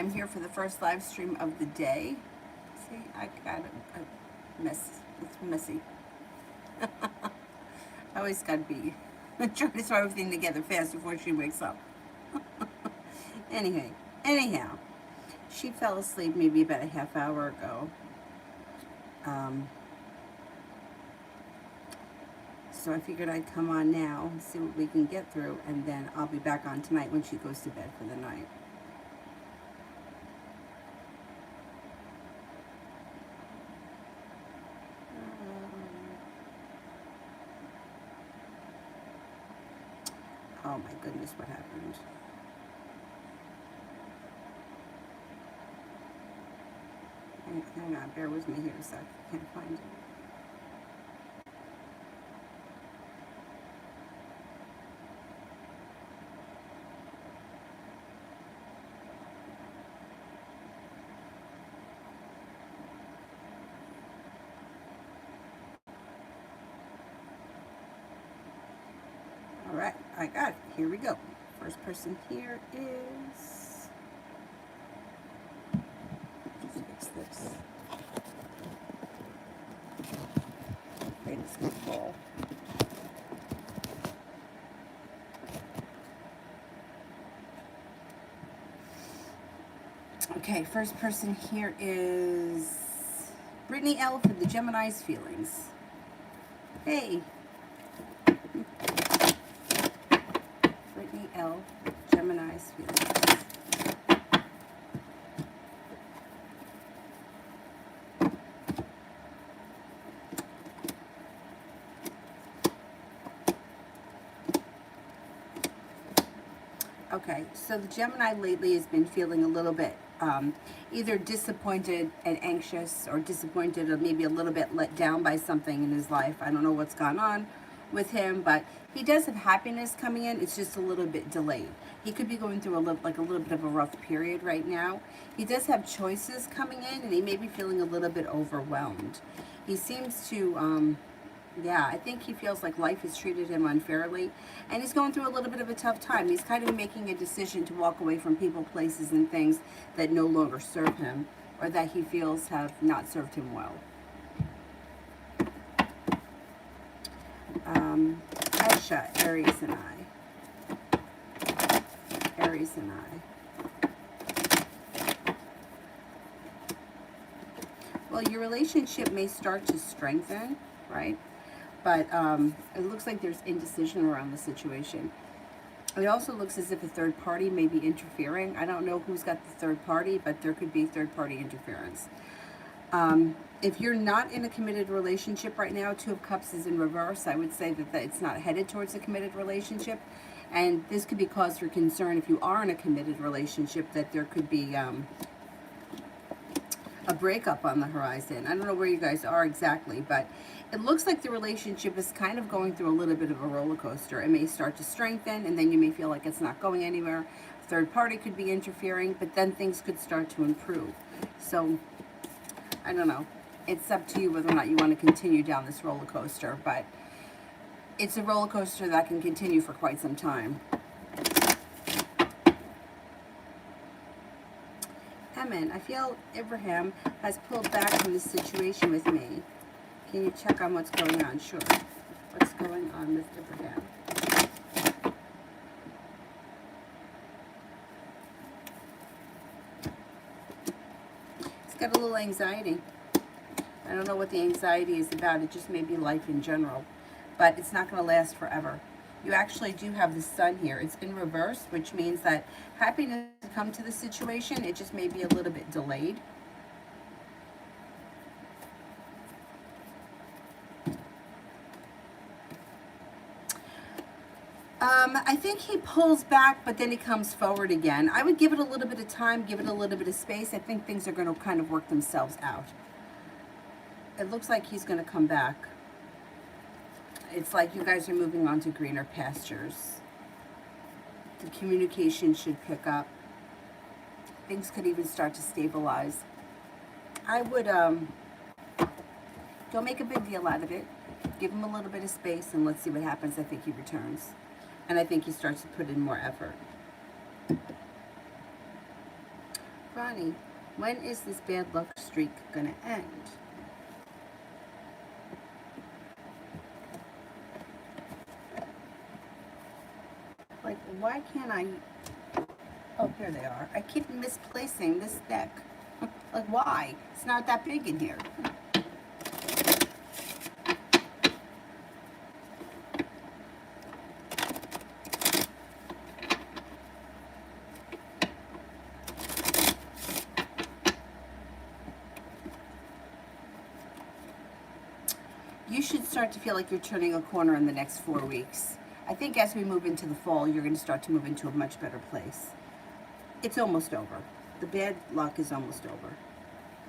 I'm here for the first live stream of the day. See, I got a mess. It's messy. I always got to be trying to throw everything together fast before she wakes up. Anyway, anyhow, she fell asleep maybe about a half hour ago. Um, so I figured I'd come on now and see what we can get through, and then I'll be back on tonight when she goes to bed for the night. Oh my goodness, what happened? Hang on, bear with me here a sec. I can't find it. All right, I got it. Here we go. First person here is. Let's fix this. Wait, it's gonna fall. Okay, first person here is Brittany L for the Gemini's feelings. Hey. Brittany L, Gemini's feelings. Okay, so the Gemini lately has been feeling a little bit either disappointed and anxious, or disappointed or maybe a little bit let down by something in his life. I don't know what's gone on with him, but he does have happiness coming in. It's just a little bit delayed. He could be going through a little bit of a rough period right now. He does have choices coming in, and he may be feeling a little bit overwhelmed. He seems to yeah, I think he feels like life has treated him unfairly, and he's going through a little bit of a tough time. He's kind of making a decision to walk away from people, places, and things that no longer serve him, or that he feels have not served him well. Aisha, Aries and I. Aries and I. Well, your relationship may start to strengthen, right? But it looks like there's indecision around the situation. It also looks as if a third party may be interfering. I don't know who's got the third party, but there could be third party interference. If you're not in a committed relationship right now, Two of Cups is in reverse. I would say that it's not headed towards a committed relationship. And this could be cause for concern if you are in a committed relationship, that there could be a breakup on the horizon. I don't know where you guys are exactly, but it looks like the relationship is kind of going through a little bit of a roller coaster. It may start to strengthen, and then you may feel like it's not going anywhere. Third party could be interfering, but then things could start to improve. So, I don't know. It's up to you whether or not you want to continue down this roller coaster, but it's a roller coaster that can continue for quite some time. Emin, I feel Abraham has pulled back from this situation with me. Can you check on what's going on? Sure. What's going on with Abraham? He's got a little anxiety. I don't know what the anxiety is about. It just may be life in general. But it's not going to last forever. You actually do have the Sun here. It's in reverse, which means that happiness will come to the situation. It just may be a little bit delayed. I think he pulls back, but then he comes forward again. I would give it a little bit of time, give it a little bit of space. I think things are going to kind of work themselves out. It looks like he's going to come back. It's like you guys are moving on to greener pastures. The communication should pick up. Things could even start to stabilize. I would, don't make a big deal out of it. Give him a little bit of space and let's see what happens. I think he returns. And I think he starts to put in more effort. Ronnie, when is this bad luck streak gonna end? Like, why can't I... Oh, here they are. I keep misplacing this deck. Like, why? It's not that big in here. You should start to feel like you're turning a corner in the next 4 weeks. I think as we move into the fall, you're going to start to move into a much better place. It's almost over. The bad luck is almost over.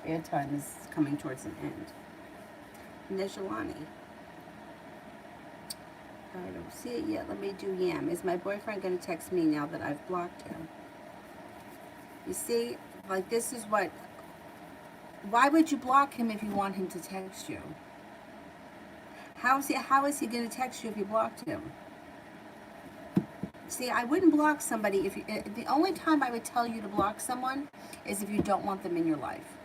Bad time is coming towards an end. Nejilani. I don't see it yet. Let me do Yam. Is my boyfriend going to text me now that I've blocked him? You see, like, this is what... Why would you block him if you want him to text you? How is he going to text you if you blocked him? See, I wouldn't block somebody if you... The only time I would tell you to block someone is if you don't want them in your life.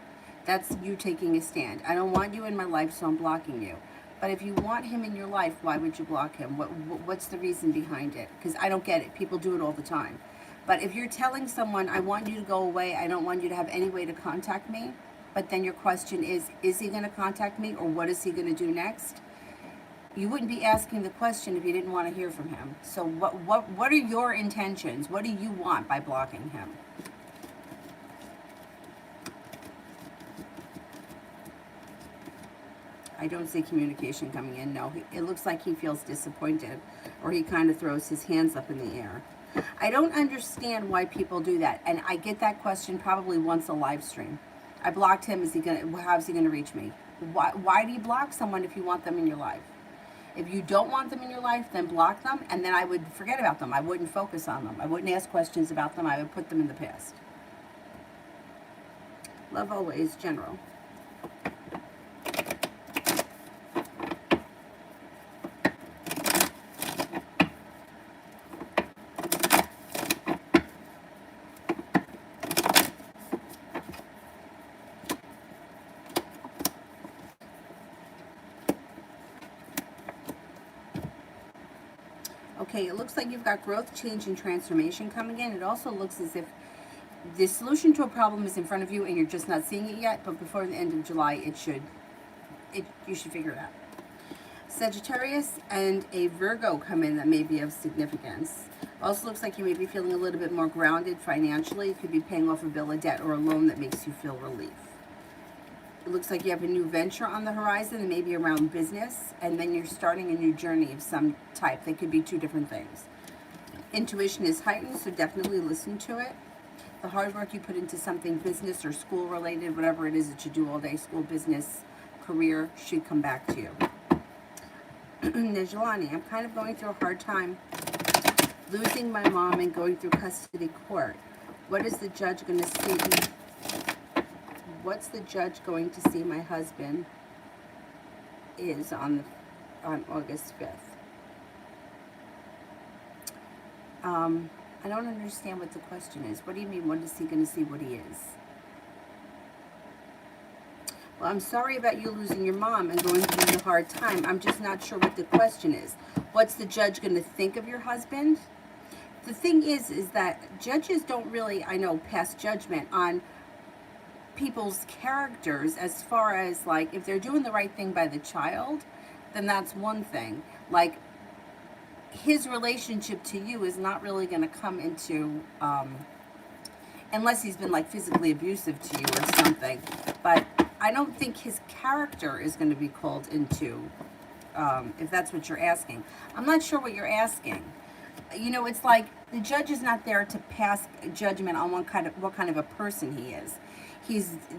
That's you taking a stand. I don't want you in my life, so I'm blocking you. But if you want him in your life, why would you block him? What's the reason behind it? Because I don't get it. People do it all the time. But if you're telling someone, I want you to go away, I don't want you to have any way to contact me, but then your question is he going to contact me, or what is he going to do next? You wouldn't be asking the question if you didn't want to hear from him. So what are your intentions? What do you want by blocking him? I don't see communication coming in. No, it looks like he feels disappointed, or he kind of throws his hands up in the air. I don't understand why people do that, and I get that question probably once a live stream. I blocked him. How's he gonna reach me? Why do you block someone if you want them in your life? If you don't want them in your life, then block them, and then I would forget about them. I wouldn't focus on them. I wouldn't ask questions about them. I would put them in the past. Love always, General. Okay, it looks like you've got growth, change, and transformation coming in. It also looks as if the solution to a problem is in front of you and you're just not seeing it yet, but before the end of July, you should figure it out. Sagittarius and a Virgo come in that may be of significance. Also looks like you may be feeling a little bit more grounded financially. You could be paying off a bill of debt or a loan that makes you feel relief. It looks like you have a new venture on the horizon, maybe around business, and then you're starting a new journey of some type. They could be two different things. Intuition is heightened, so definitely listen to it. The hard work you put into something business or school related, whatever it is that you do all day, school, business, career, should come back to you. Nejilani, I'm kind of going through a hard time losing my mom and going through custody court. What is the judge going to see? What's the judge going to see my husband is on August 5th? I don't understand what the question is. What do you mean, when is he going to see what he is? Well, I'm sorry about you losing your mom and going through a hard time. I'm just not sure what the question is. What's the judge going to think of your husband? The thing is that judges don't really, I know, pass judgment on people's characters as far as, like, if they're doing the right thing by the child, then that's one thing. Like, his relationship to you is not really going to come into, unless he's been, like, physically abusive to you or something. But I don't think his character is going to be called into, if that's what you're asking. I'm not sure what you're asking. You know, it's like the judge is not there to pass judgment on what kind of a person he is.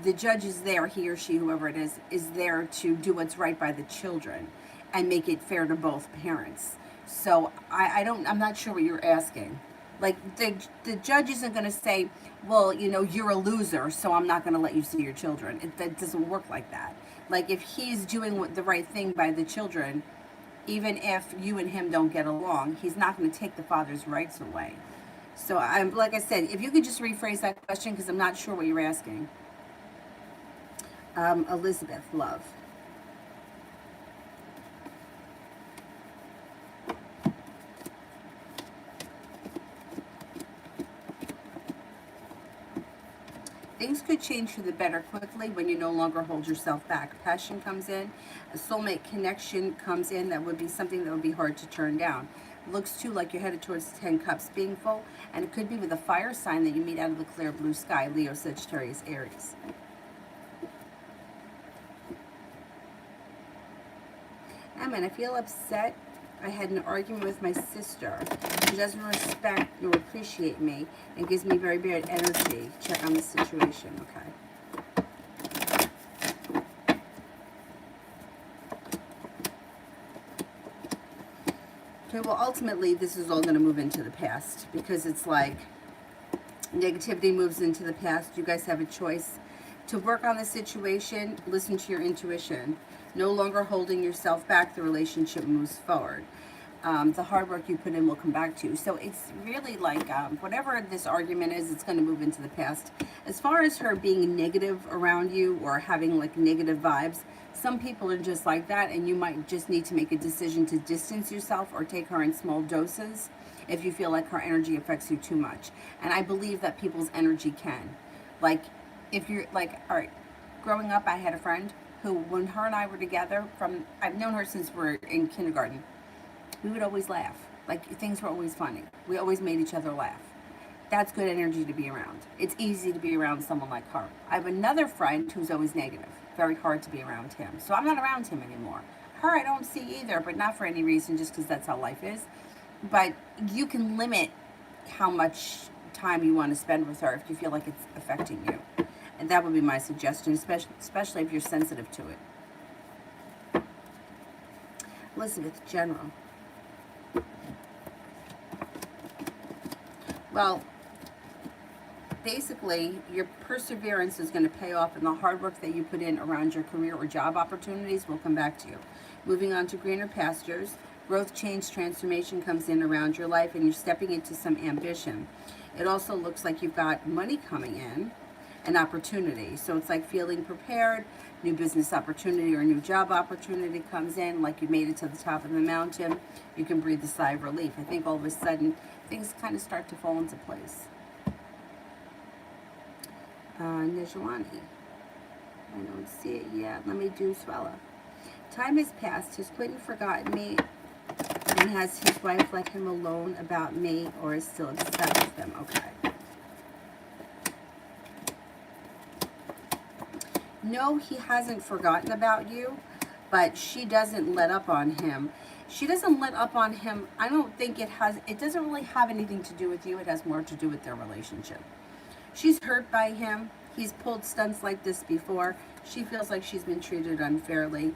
The judge is there, he or she, whoever it is there to do what's right by the children and make it fair to both parents. So I'm not sure what you're asking. Like, the judge isn't going to say, well, you know, you're a loser, so I'm not going to let you see your children. That doesn't work like that. Like, if he's doing the right thing by the children, even if you and him don't get along, he's not going to take the father's rights away. So I'm, like I said, if you could just rephrase that question, because I'm not sure what you're asking. Elizabeth, love. Things could change for the better quickly when you no longer hold yourself back. Passion comes in, a soulmate connection comes in that would be something that would be hard to turn down. It looks too like you're headed towards the 10 cups being full, and it could be with a fire sign that you meet out of the clear blue sky, Leo, Sagittarius, Aries. I feel upset. I had an argument with my sister. She doesn't respect nor appreciate me and gives me very bad energy. Check on the situation, okay? Okay, well, ultimately, this is all going to move into the past because it's like negativity moves into the past. You guys have a choice to work on the situation, listen to your intuition. No longer holding yourself back, the relationship moves forward. The hard work you put in will come back to you. So it's really like whatever this argument is, it's going to move into the past. As far as her being negative around you or having like negative vibes, some people are just like that, and you might just need to make a decision to distance yourself or take her in small doses if you feel like her energy affects you too much. And I believe that people's energy can. Like, if you're like, all right, growing up, I had a friend who, when her and I were together, I've known her since we're in kindergarten, we would always laugh. Like, things were always funny. We always made each other laugh. That's good energy to be around. It's easy to be around someone like her. I have another friend who's always negative. Very hard to be around him. So I'm not around him anymore. Her I don't see either, but not for any reason, just because that's how life is. But you can limit how much time you want to spend with her if you feel like it's affecting you. And that would be my suggestion, especially if you're sensitive to it. Elizabeth, general. Well, basically, your perseverance is going to pay off, and the hard work that you put in around your career or job opportunities will come back to you. Moving on to greener pastures, growth, change, transformation comes in around your life, and you're stepping into some ambition. It also looks like you've got money coming in, an opportunity. So it's like feeling prepared, new business opportunity or new job opportunity comes in, like you made it to the top of the mountain, you can breathe a sigh of relief. I think all of a sudden things kind of start to fall into place. Nijwani. I don't see it yet. Let me do Swella. Time has passed. Has Quentin forgotten me? And has his wife let him alone about me, or is still upset with him? Okay. No, he hasn't forgotten about you, but she doesn't let up on him. She doesn't let up on him. I don't think it doesn't really have anything to do with you. It has more to do with their relationship. She's hurt by him. He's pulled stunts like this before. She feels like she's been treated unfairly.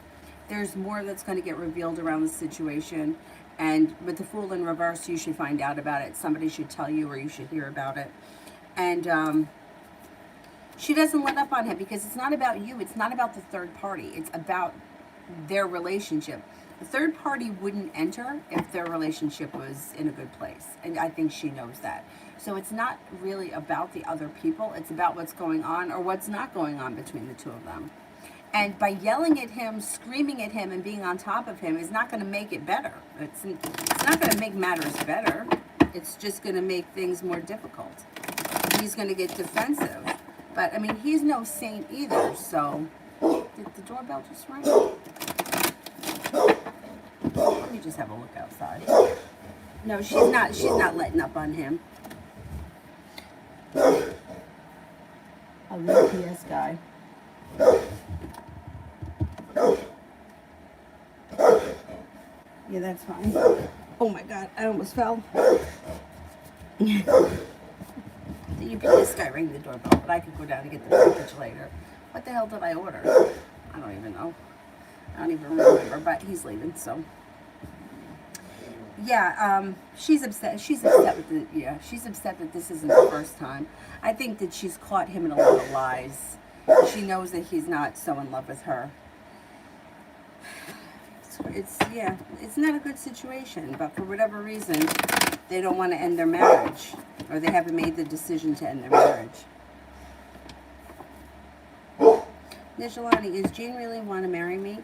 There's more that's going to get revealed around the situation. And with the Fool in reverse, you should find out about it. Somebody should tell you, or you should hear about it. And she doesn't let up on him because it's not about you. It's not about the third party. It's about their relationship. The third party wouldn't enter if their relationship was in a good place. And I think she knows that. So it's not really about the other people. It's about what's going on or what's not going on between the two of them. And by yelling at him, screaming at him, and being on top of him is not going to make it better. It's not going to make matters better. It's just going to make things more difficult. He's going to get defensive. But, I mean, he's no saint either, so... Did the doorbell just ring? Let me just have a look outside. No, she's not letting up on him. A UPS guy. Yeah, that's fine. Oh my God, I almost fell. The UPS guy rang the doorbell, but I could go down and get the package later. What the hell did I order? I don't even know. I don't even remember, but he's leaving, so. Yeah, she's upset. She's upset with she's upset that this isn't the first time. I think that she's caught him in a lot of lies. She knows that he's not so in love with her. It's not a good situation, but for whatever reason, they don't want to end their marriage, or they haven't made the decision to end their marriage. Nijolani, is Gene really want to marry me?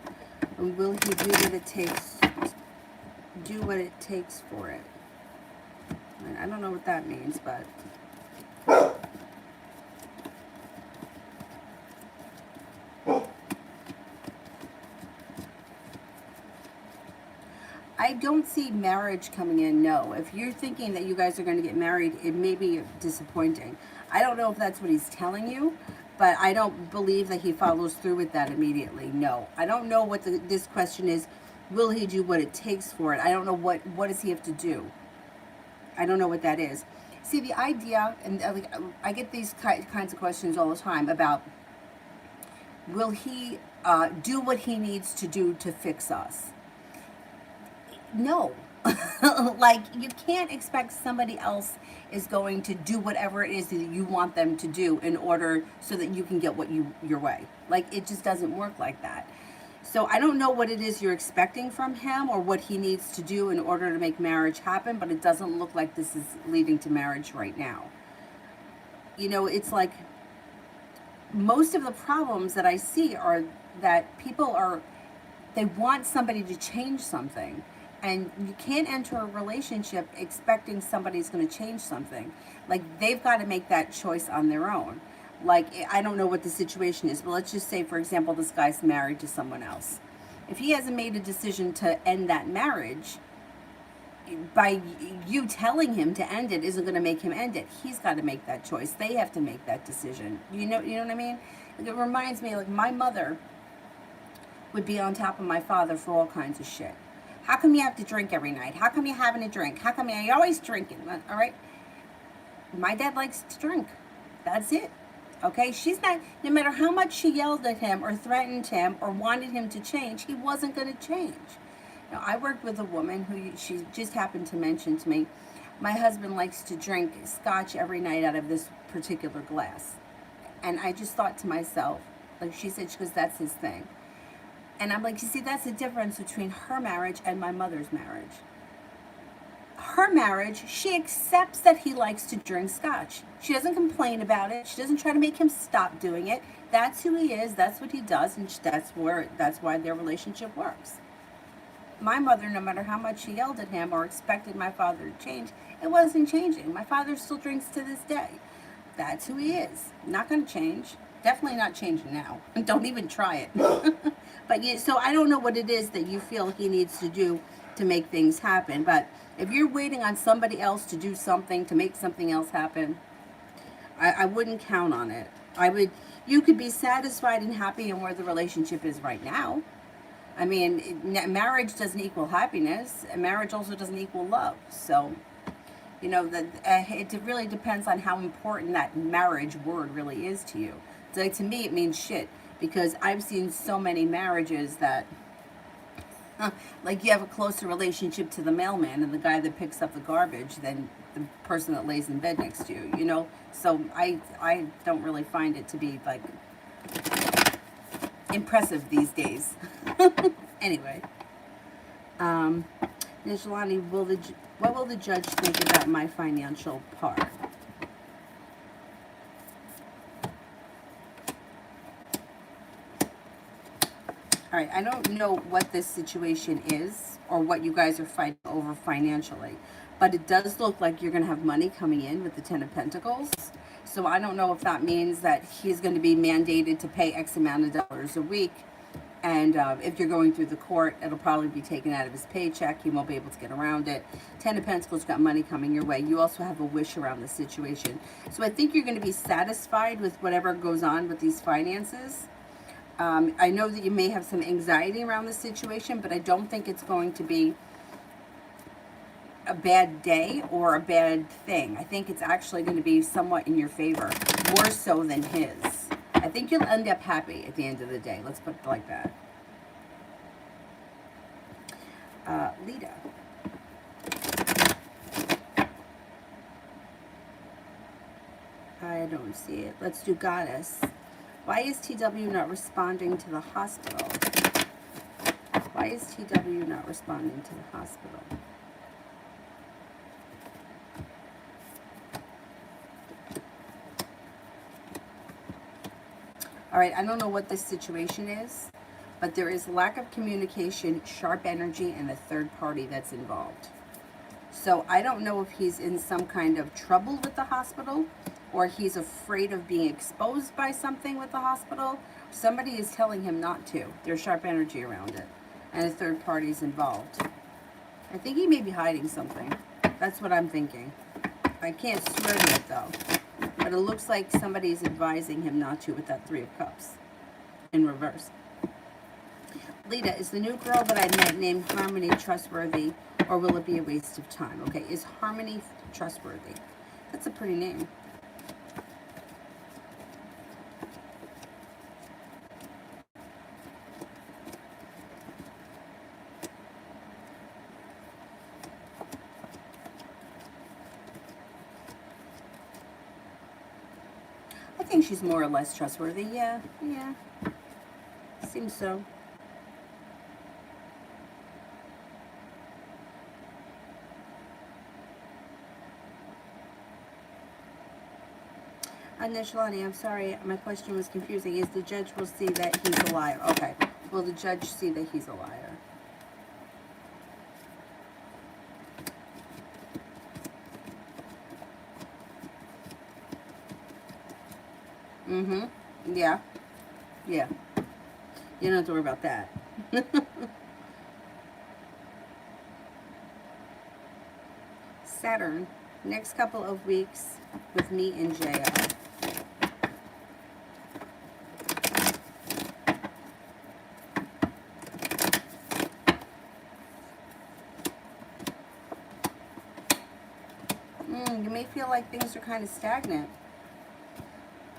And will he do what it takes for it? And I don't know what that means, but I don't see marriage coming in, no. If you're thinking that you guys are going to get married, it may be disappointing. I don't know if that's what he's telling you, but I don't believe that he follows through with that immediately, no. I don't know what this question is. Will he do what it takes for it? I don't know what does he have to do. I don't know what that is. See, the idea, and I get these kinds of questions all the time about, will he do what he needs to do to fix us? No. Like, you can't expect somebody else is going to do whatever it is that you want them to do in order so that you can get what your way. Like, it just doesn't work like that. So I don't know what it is you're expecting from him or what he needs to do in order to make marriage happen, but it doesn't look like this is leading to marriage right now. You know, it's like most of the problems that I see are that they want somebody to change something. And you can't enter a relationship expecting somebody's going to change something. Like, they've got to make that choice on their own. Like, I don't know what the situation is, but let's just say, for example, this guy's married to someone else. If he hasn't made a decision to end that marriage, by you telling him to end it isn't going to make him end it. He's got to make that choice. They have to make that decision. You know what I mean? It reminds me, like, my mother would be on top of my father for all kinds of shit. How come you have to drink every night? How come you're having a drink? How come you're always drinking? All right? My dad likes to drink. That's it. Okay? She's not, no matter how much she yelled at him or threatened him or wanted him to change, he wasn't going to change. Now, I worked with a woman who she just happened to mention to me, my husband likes to drink scotch every night out of this particular glass. And I just thought to myself, like she said, because that's his thing. And I'm like, you see, that's the difference between her marriage and my mother's marriage. Her marriage, she accepts that he likes to drink scotch. She doesn't complain about it. She doesn't try to make him stop doing it. That's who he is. That's what he does. And that's why their relationship works. My mother, no matter how much she yelled at him or expected my father to change, it wasn't changing. My father still drinks to this day. That's who he is. Not going to change. Definitely not changing now. Don't even try it. But so I don't know what it is that you feel he needs to do to make things happen. But if you're waiting on somebody else to do something, to make something else happen, I wouldn't count on it. You could be satisfied and happy in where the relationship is right now. I mean, marriage doesn't equal happiness, and marriage also doesn't equal love. So, you know, it really depends on how important that marriage word really is to you. So, like, to me, it means shit, because I've seen so many marriages that, like, you have a closer relationship to the mailman and the guy that picks up the garbage than the person that lays in bed next to you, you know? So I don't really find it to be, like, impressive these days. Anyway, Nijolani, what will the judge think about my financial part? All right, I don't know what this situation is or what you guys are fighting over financially, but it does look like you're going to have money coming in with the Ten of Pentacles. So I don't know if that means that he's going to be mandated to pay X amount of dollars a week. And if you're going through the court, it'll probably be taken out of his paycheck. He won't be able to get around it. Ten of Pentacles got money coming your way. You also have a wish around the situation. So I think you're going to be satisfied with whatever goes on with these finances. I know that you may have some anxiety around the situation, but I don't think it's going to be a bad day or a bad thing. I think it's actually going to be somewhat in your favor, more so than his. I think you'll end up happy at the end of the day. Let's put it like that. Lita. I don't see it. Let's do Goddess. Why is TW not responding to the hospital? Why is TW not responding to the hospital? All right, I don't know what this situation is, but there is lack of communication, sharp energy, and a third party that's involved. So I don't know if he's in some kind of trouble with the hospital, or he's afraid of being exposed by something with the hospital. Somebody is telling him not to. There's sharp energy around it, and a third party is involved. I think he may be hiding something. That's what I'm thinking. I can't swear to it though, but it looks like somebody's advising him not to with that Three of Cups in reverse. Lita, is the new girl that I met named Harmony trustworthy, or will it be a waste of time? Okay, is Harmony trustworthy? That's a pretty name. I think she's more or less trustworthy. Yeah, seems so. Nishalani, I'm sorry, my question was confusing. Is the judge will see that he's a liar? Okay. Will the judge see that he's a liar? Mm-hmm. Yeah. Yeah. You don't have to worry about that. Saturn, next couple of weeks with me and JL. You may feel like things are kind of stagnant.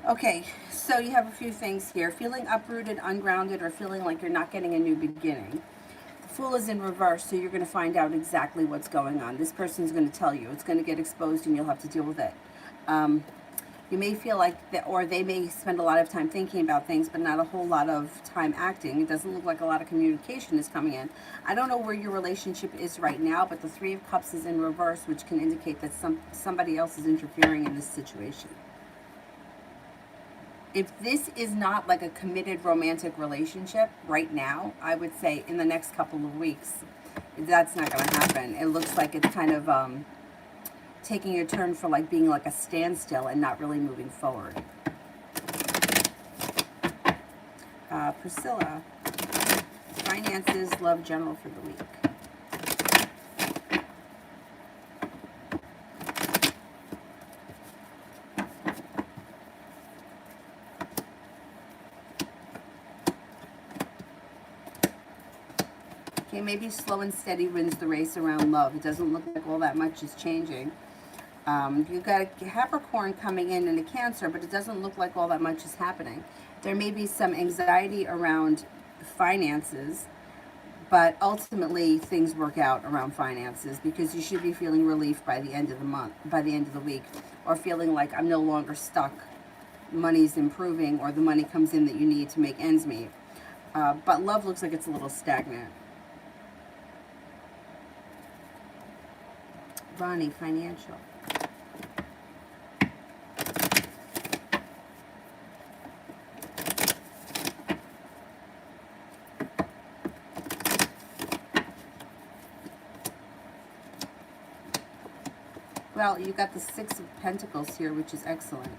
Okay, so you have a few things here. Feeling uprooted, ungrounded, or feeling like you're not getting a new beginning. The Fool is in reverse, so you're going to find out exactly what's going on. This person's going to tell you. It's going to get exposed and you'll have to deal with it. You may feel like that, or they may spend a lot of time thinking about things, but not a whole lot of time acting. It doesn't look like a lot of communication is coming in. I don't know where your relationship is right now, but the Three of Cups is in reverse, which can indicate that somebody else is interfering in this situation. If this is not like a committed romantic relationship right now, I would say in the next couple of weeks, that's not going to happen. It looks like it's kind of taking a turn for like being like a standstill and not really moving forward. Priscilla, finances, love, general for the week. Okay, maybe slow and steady wins the race around love. It doesn't look like all that much is changing. You've got a Capricorn coming in and a Cancer, but it doesn't look like all that much is happening. There may be some anxiety around finances, but ultimately things work out around finances because you should be feeling relief by the end of the month, by the end of the week, or feeling like I'm no longer stuck. Money's improving, or the money comes in that you need to make ends meet. But love looks like it's a little stagnant. Ronnie, financial. Well, you got the Six of Pentacles here, which is excellent.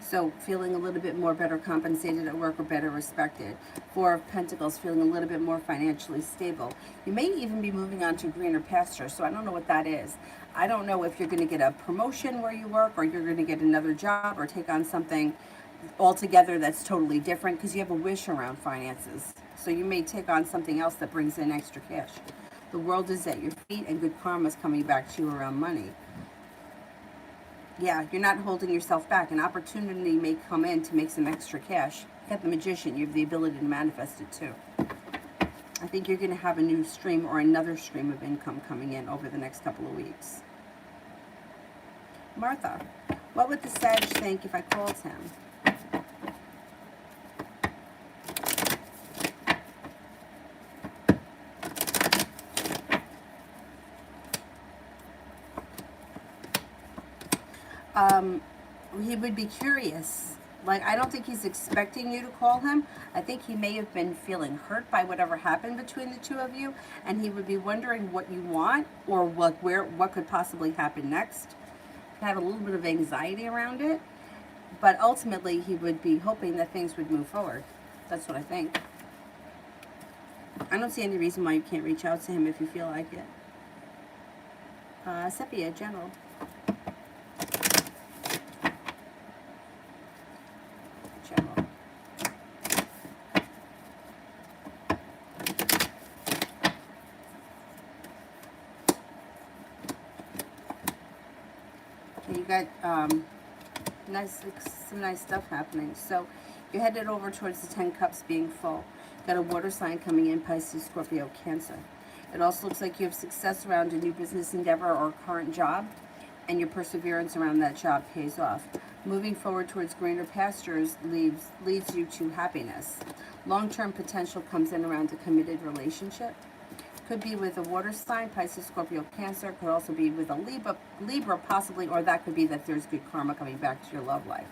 So feeling a little bit more better compensated at work or better respected. Four of Pentacles, feeling a little bit more financially stable. You may even be moving on to greener pasture, so I don't know what that is. I don't know if you're going to get a promotion where you work, or you're going to get another job, or take on something altogether that's totally different, because you have a wish around finances. So you may take on something else that brings in extra cash. The world is at your feet, and good karma is coming back to you around money. Yeah, you're not holding yourself back. An opportunity may come in to make some extra cash. You have the Magician. You have the ability to manifest it too. I think you're going to have a new stream or another stream of income coming in over the next couple of weeks. Martha, what would the Sage think if I called him? He would be curious Like, I don't think he's expecting you to call him. I think he may have been feeling hurt by whatever happened between the two of you, and he would be wondering what you want or what could possibly happen next. Have a little bit of anxiety around it, but ultimately he would be hoping that things would move forward. That's what I think. I don't see any reason why you can't reach out to him if you feel like it. Sepia, General. General. Okay, you got some nice stuff happening. So you're headed over towards the 10 cups being full. Got a water sign coming in, Pisces, Scorpio, Cancer. It also looks like you have success around a new business endeavor or current job, and your perseverance around that job pays off. Moving forward towards greener pastures leads you to happiness. Long-term potential comes in around a committed relationship. Could be with a water sign, Pisces, Scorpio, Cancer. Could also be with a Libra possibly, or that could be that there's good karma coming back to your love life.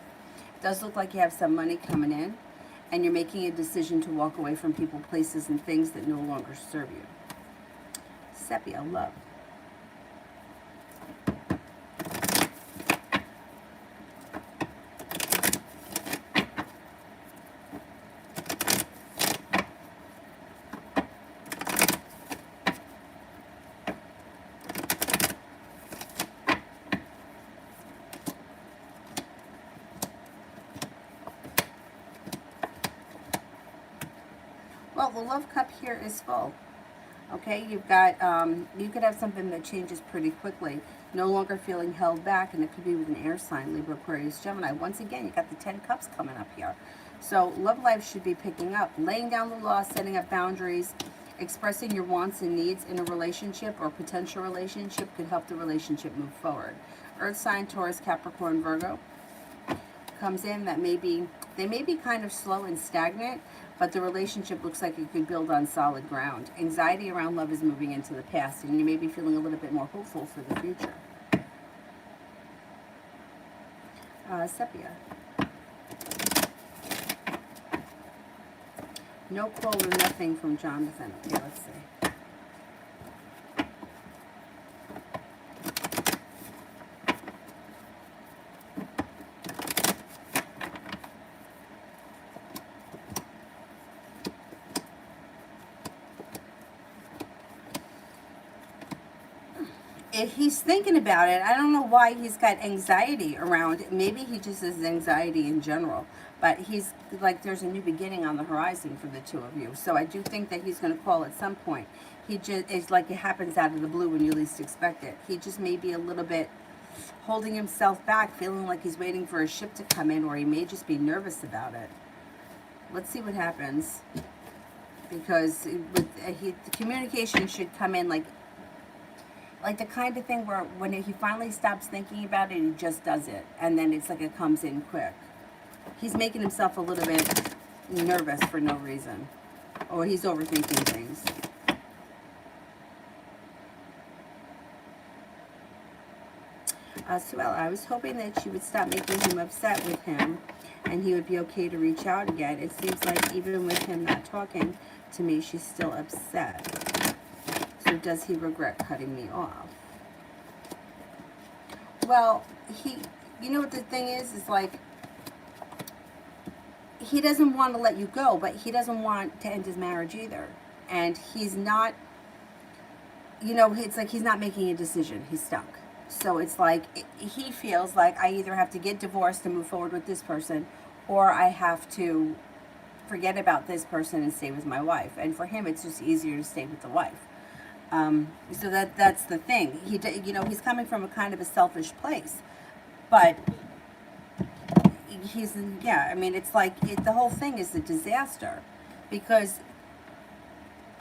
It does look like you have some money coming in, and you're making a decision to walk away from people, places, and things that no longer serve you. Sepia, love. Well, the love cup here is full. Okay, you've got, you could have something that changes pretty quickly. No longer feeling held back, and it could be with an air sign, Libra, Aquarius, Gemini. Once again, you got the 10 cups coming up here. So love life should be picking up. Laying down the law, setting up boundaries, expressing your wants and needs in a relationship or potential relationship could help the relationship move forward. Earth sign, Taurus, Capricorn, Virgo comes in. They may be kind of slow and stagnant, but the relationship looks like it could build on solid ground. Anxiety around love is moving into the past, and you may be feeling a little bit more hopeful for the future. Sepia. No call or nothing from Jonathan. Okay, let's see. If he's thinking about it, I don't know why he's got anxiety around it. Maybe he just has anxiety in general, but he's like, there's a new beginning on the horizon for the two of you. So I do think that he's going to call at some point. He just, it's like it happens out of the blue when you least expect it. He just may be a little bit holding himself back, feeling like he's waiting for a ship to come in, or he may just be nervous about it. Let's see what happens, because the communication should come in like the kind of thing where when he finally stops thinking about it, he just does it. And then it's like it comes in quick. He's making himself a little bit nervous for no reason. Or he's overthinking things. Suella, I was hoping that she would stop making him upset with him and he would be okay to reach out again. It seems like even with him not talking to me, she's still upset. So does he regret cutting me off? Well, you know what the thing is like, he doesn't want to let you go, but he doesn't want to end his marriage either. And he's not, it's like he's not making a decision. He's stuck. So it's like, he feels like I either have to get divorced and move forward with this person, or I have to forget about this person and stay with my wife. And for him, it's just easier to stay with the wife. So that's the thing. He's coming from a kind of a selfish place, but it's like the whole thing is a disaster, because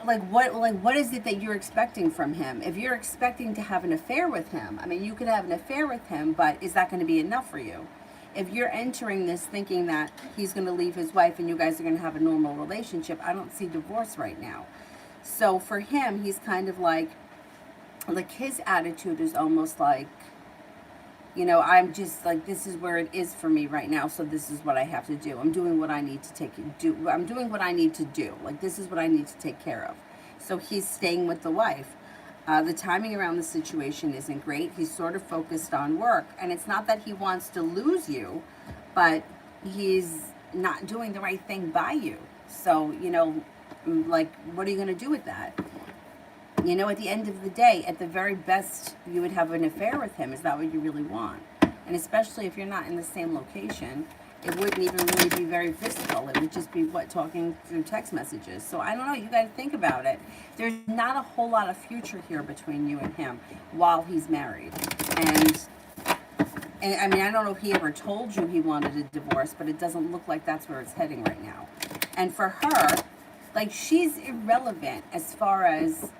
what is it that you're expecting from him? If you're expecting to have an affair with him, I mean, you could have an affair with him, but is that going to be enough for you? If you're entering this thinking that he's going to leave his wife and you guys are going to have a normal relationship, I don't see divorce right now. So for him, he's kind of like his attitude is almost like You know, I'm just like, this is where it is for me right now, so this is what I have to do. I'm doing what I need to do. I'm doing what I need to do. Like, this is what I need to take care of. So he's staying with the wife. The timing around the situation isn't great. He's sort of focused on work, and it's not that he wants to lose you, but he's not doing the right thing by you. So, you know, like, what are you going to do with that? You know, at the end of the day, at the very best, you would have an affair with him. Is that what you really want? And especially if you're not in the same location, it wouldn't even really be very physical. It would just be, what, talking through text messages. So I don't know. You got to think about it. There's not a whole lot of future here between you and him while he's married. And I mean, I don't know if he ever told you he wanted a divorce, but it doesn't look like that's where it's heading right now. And for her, like, she's irrelevant as far as,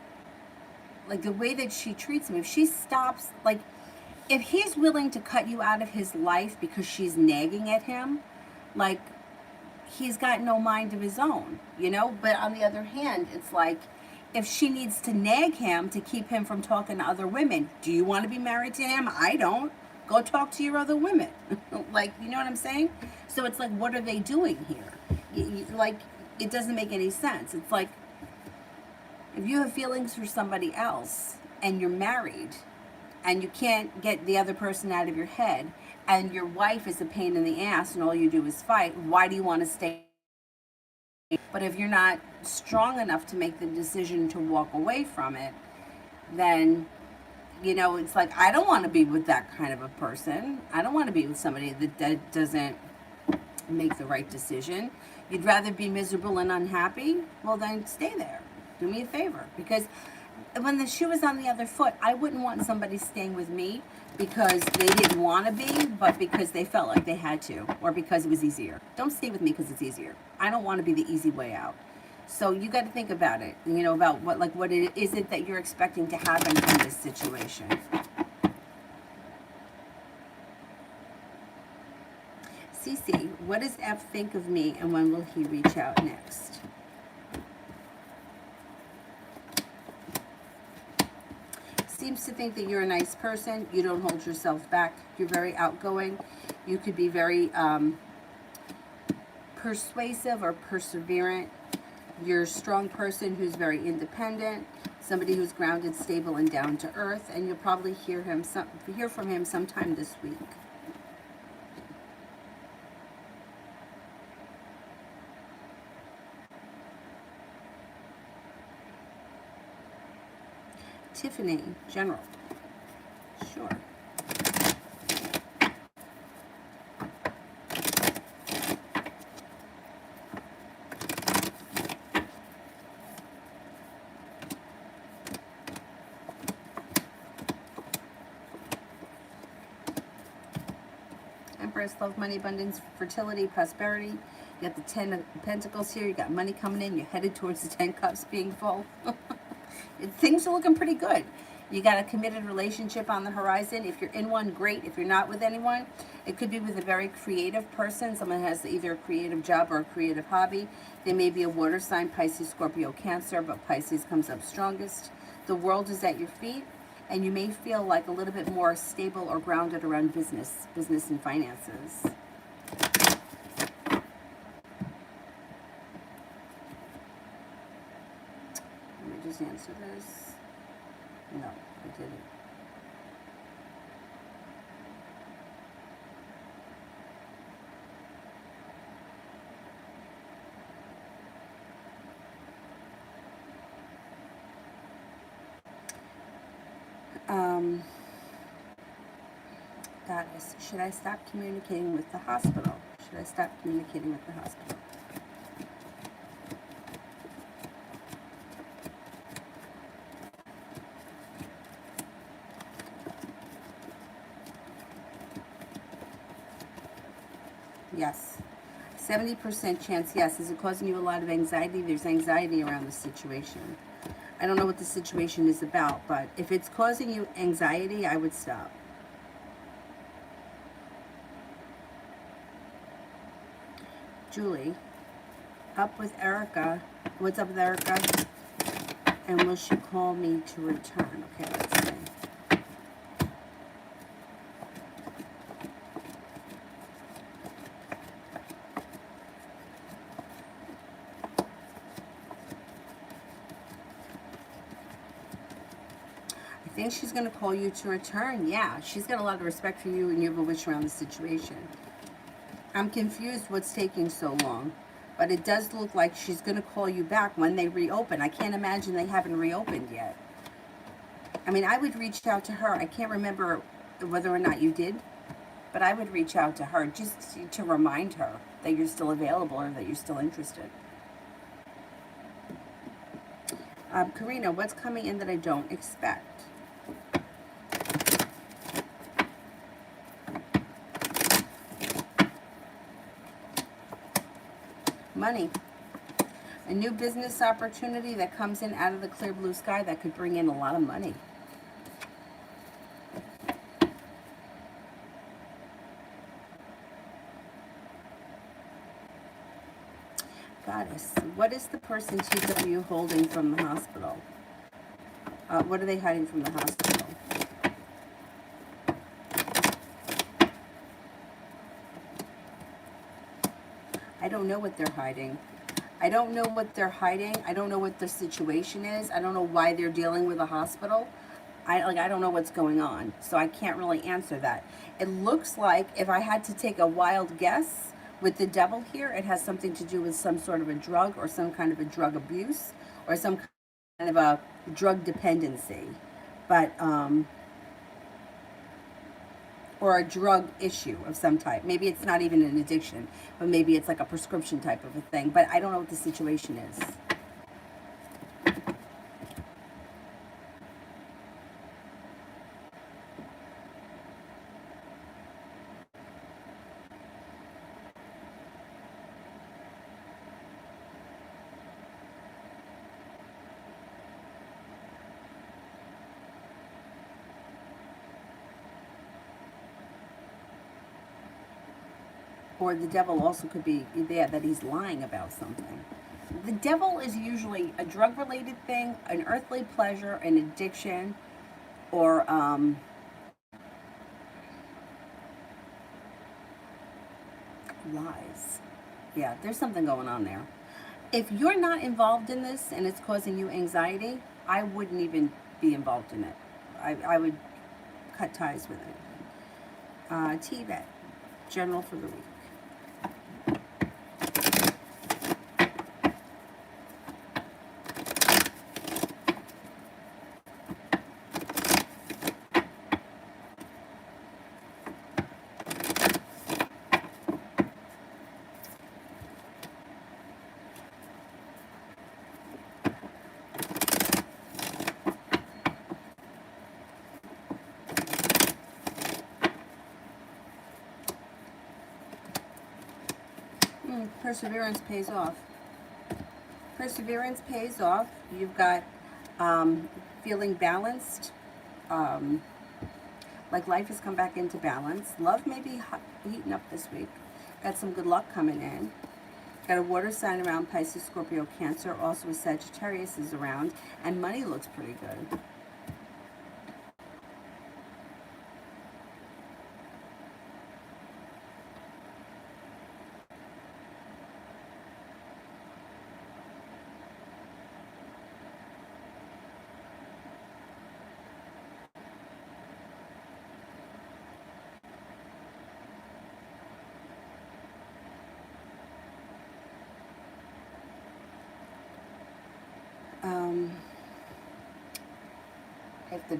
like, the way that she treats him. If she stops, like, if he's willing to cut you out of his life because she's nagging at him, like, he's got no mind of his own, you know? But on the other hand, it's like, if she needs to nag him to keep him from talking to other women, do you want to be married to him? I don't. Go talk to your other women. Like, you know what I'm saying? So it's like, what are they doing here? Like, it doesn't make any sense. It's like, if you have feelings for somebody else and you're married and you can't get the other person out of your head and your wife is a pain in the ass and all you do is fight, why do you want to stay? But if you're not strong enough to make the decision to walk away from it, then, you know, it's like, I don't want to be with that kind of a person. I don't want to be with somebody that doesn't make the right decision. You'd rather be miserable and unhappy? Well, then stay there. Do me a favor. Because when the shoe is on the other foot, I wouldn't want somebody staying with me because they didn't want to be, but because they felt like they had to, or because it was easier. Don't stay with me because it's easier. I don't want to be the easy way out. So you got to think about it, you know, about what it is it that you're expecting to happen in this situation. Cece, what does F think of me and when will he reach out next? Seems to think that you're a nice person. You don't hold yourself back. You're very outgoing. You could be very persuasive or perseverant. You're a strong person who's very independent, somebody who's grounded, stable, and down to earth, and you'll probably hear from him sometime this week. Tiffany, General. Sure. Empress, love, money, abundance, fertility, prosperity. You got the 10 of Pentacles here. You got money coming in. You're headed towards the 10 Cups being full. Things are looking pretty good. You got a committed relationship on the horizon. If you're in one, great. If you're not with anyone, it could be with a very creative person. Someone has either a creative job or a creative hobby. They may be a water sign, Pisces, Scorpio, Cancer, but Pisces comes up strongest. The world is at your feet, and you may feel like a little bit more stable or grounded around business and finances. Just answer this. No, I didn't. Goddess, should I stop communicating with the hospital? Should I stop communicating with the hospital? Yes. 70% chance, yes. Is it causing you a lot of anxiety? There's anxiety around the situation. I don't know what the situation is about, but if it's causing you anxiety, I would stop. Julie, up with Erica. What's up with Erica? And will she call me to return? Okay, let's see. Think she's going to call you to return? Yeah, she's got a lot of respect for you and you have a wish around the situation. I'm confused what's taking so long. But it does look like she's going to call you back when they reopen. I can't imagine they haven't reopened yet. I mean, I would reach out to her. I can't remember whether or not you did, but I would reach out to her just to remind her that you're still available or that you're still interested. Karina, what's coming in that I don't expect? Money. A new business opportunity that comes in out of the clear blue sky that could bring in a lot of money. Goddess, what is the person TW holding from the hospital? What are they hiding from the hospital? I don't know what they're hiding. I don't know what they're hiding. I don't know what the situation is. I don't know why they're dealing with a hospital. I don't know what's going on. So I can't really answer that. It looks like, if I had to take a wild guess, with the devil here, it has something to do with some sort of a drug or some kind of a drug abuse or some kind of a drug dependency. But, or a drug issue of some type. Maybe it's not even an addiction, but maybe it's like a prescription type of a thing. But I don't know what the situation is. Or the devil also could be there, that he's lying about something. The devil is usually a drug-related thing, an earthly pleasure, an addiction, or lies. Yeah, there's something going on there. If you're not involved in this and it's causing you anxiety, I wouldn't even be involved in it. I would cut ties with it. T-Bet, general for the week. Perseverance pays off. Perseverance pays off. You've got feeling balanced. Like life has come back into balance. Love may be heating up this week. Got some good luck coming in. Got a water sign around Pisces, Scorpio, Cancer. Also a Sagittarius is around. And money looks pretty good. I have to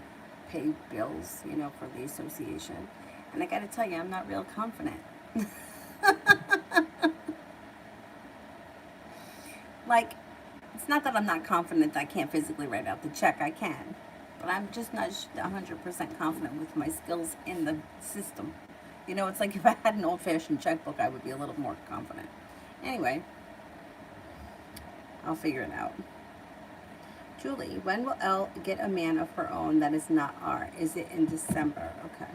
pay bills, for the association. And I got to tell you, I'm not real confident. Like, it's not that I'm not confident that I can't physically write out the check. I can. But I'm just not 100% confident with my skills in the system. It's like if I had an old-fashioned checkbook, I would be a little more confident. Anyway, I'll figure it out. Julie, when will Elle get a man of her own that is not R? Is it in December? Okay.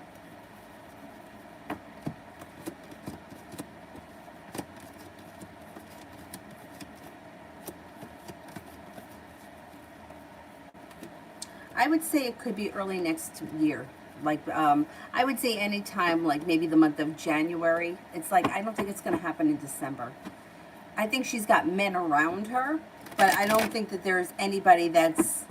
I would say it could be early next year. Like, I would say anytime, like maybe the month of January. It's like, I don't think it's going to happen in December. I think she's got men around her, but I don't think that there's anybody that's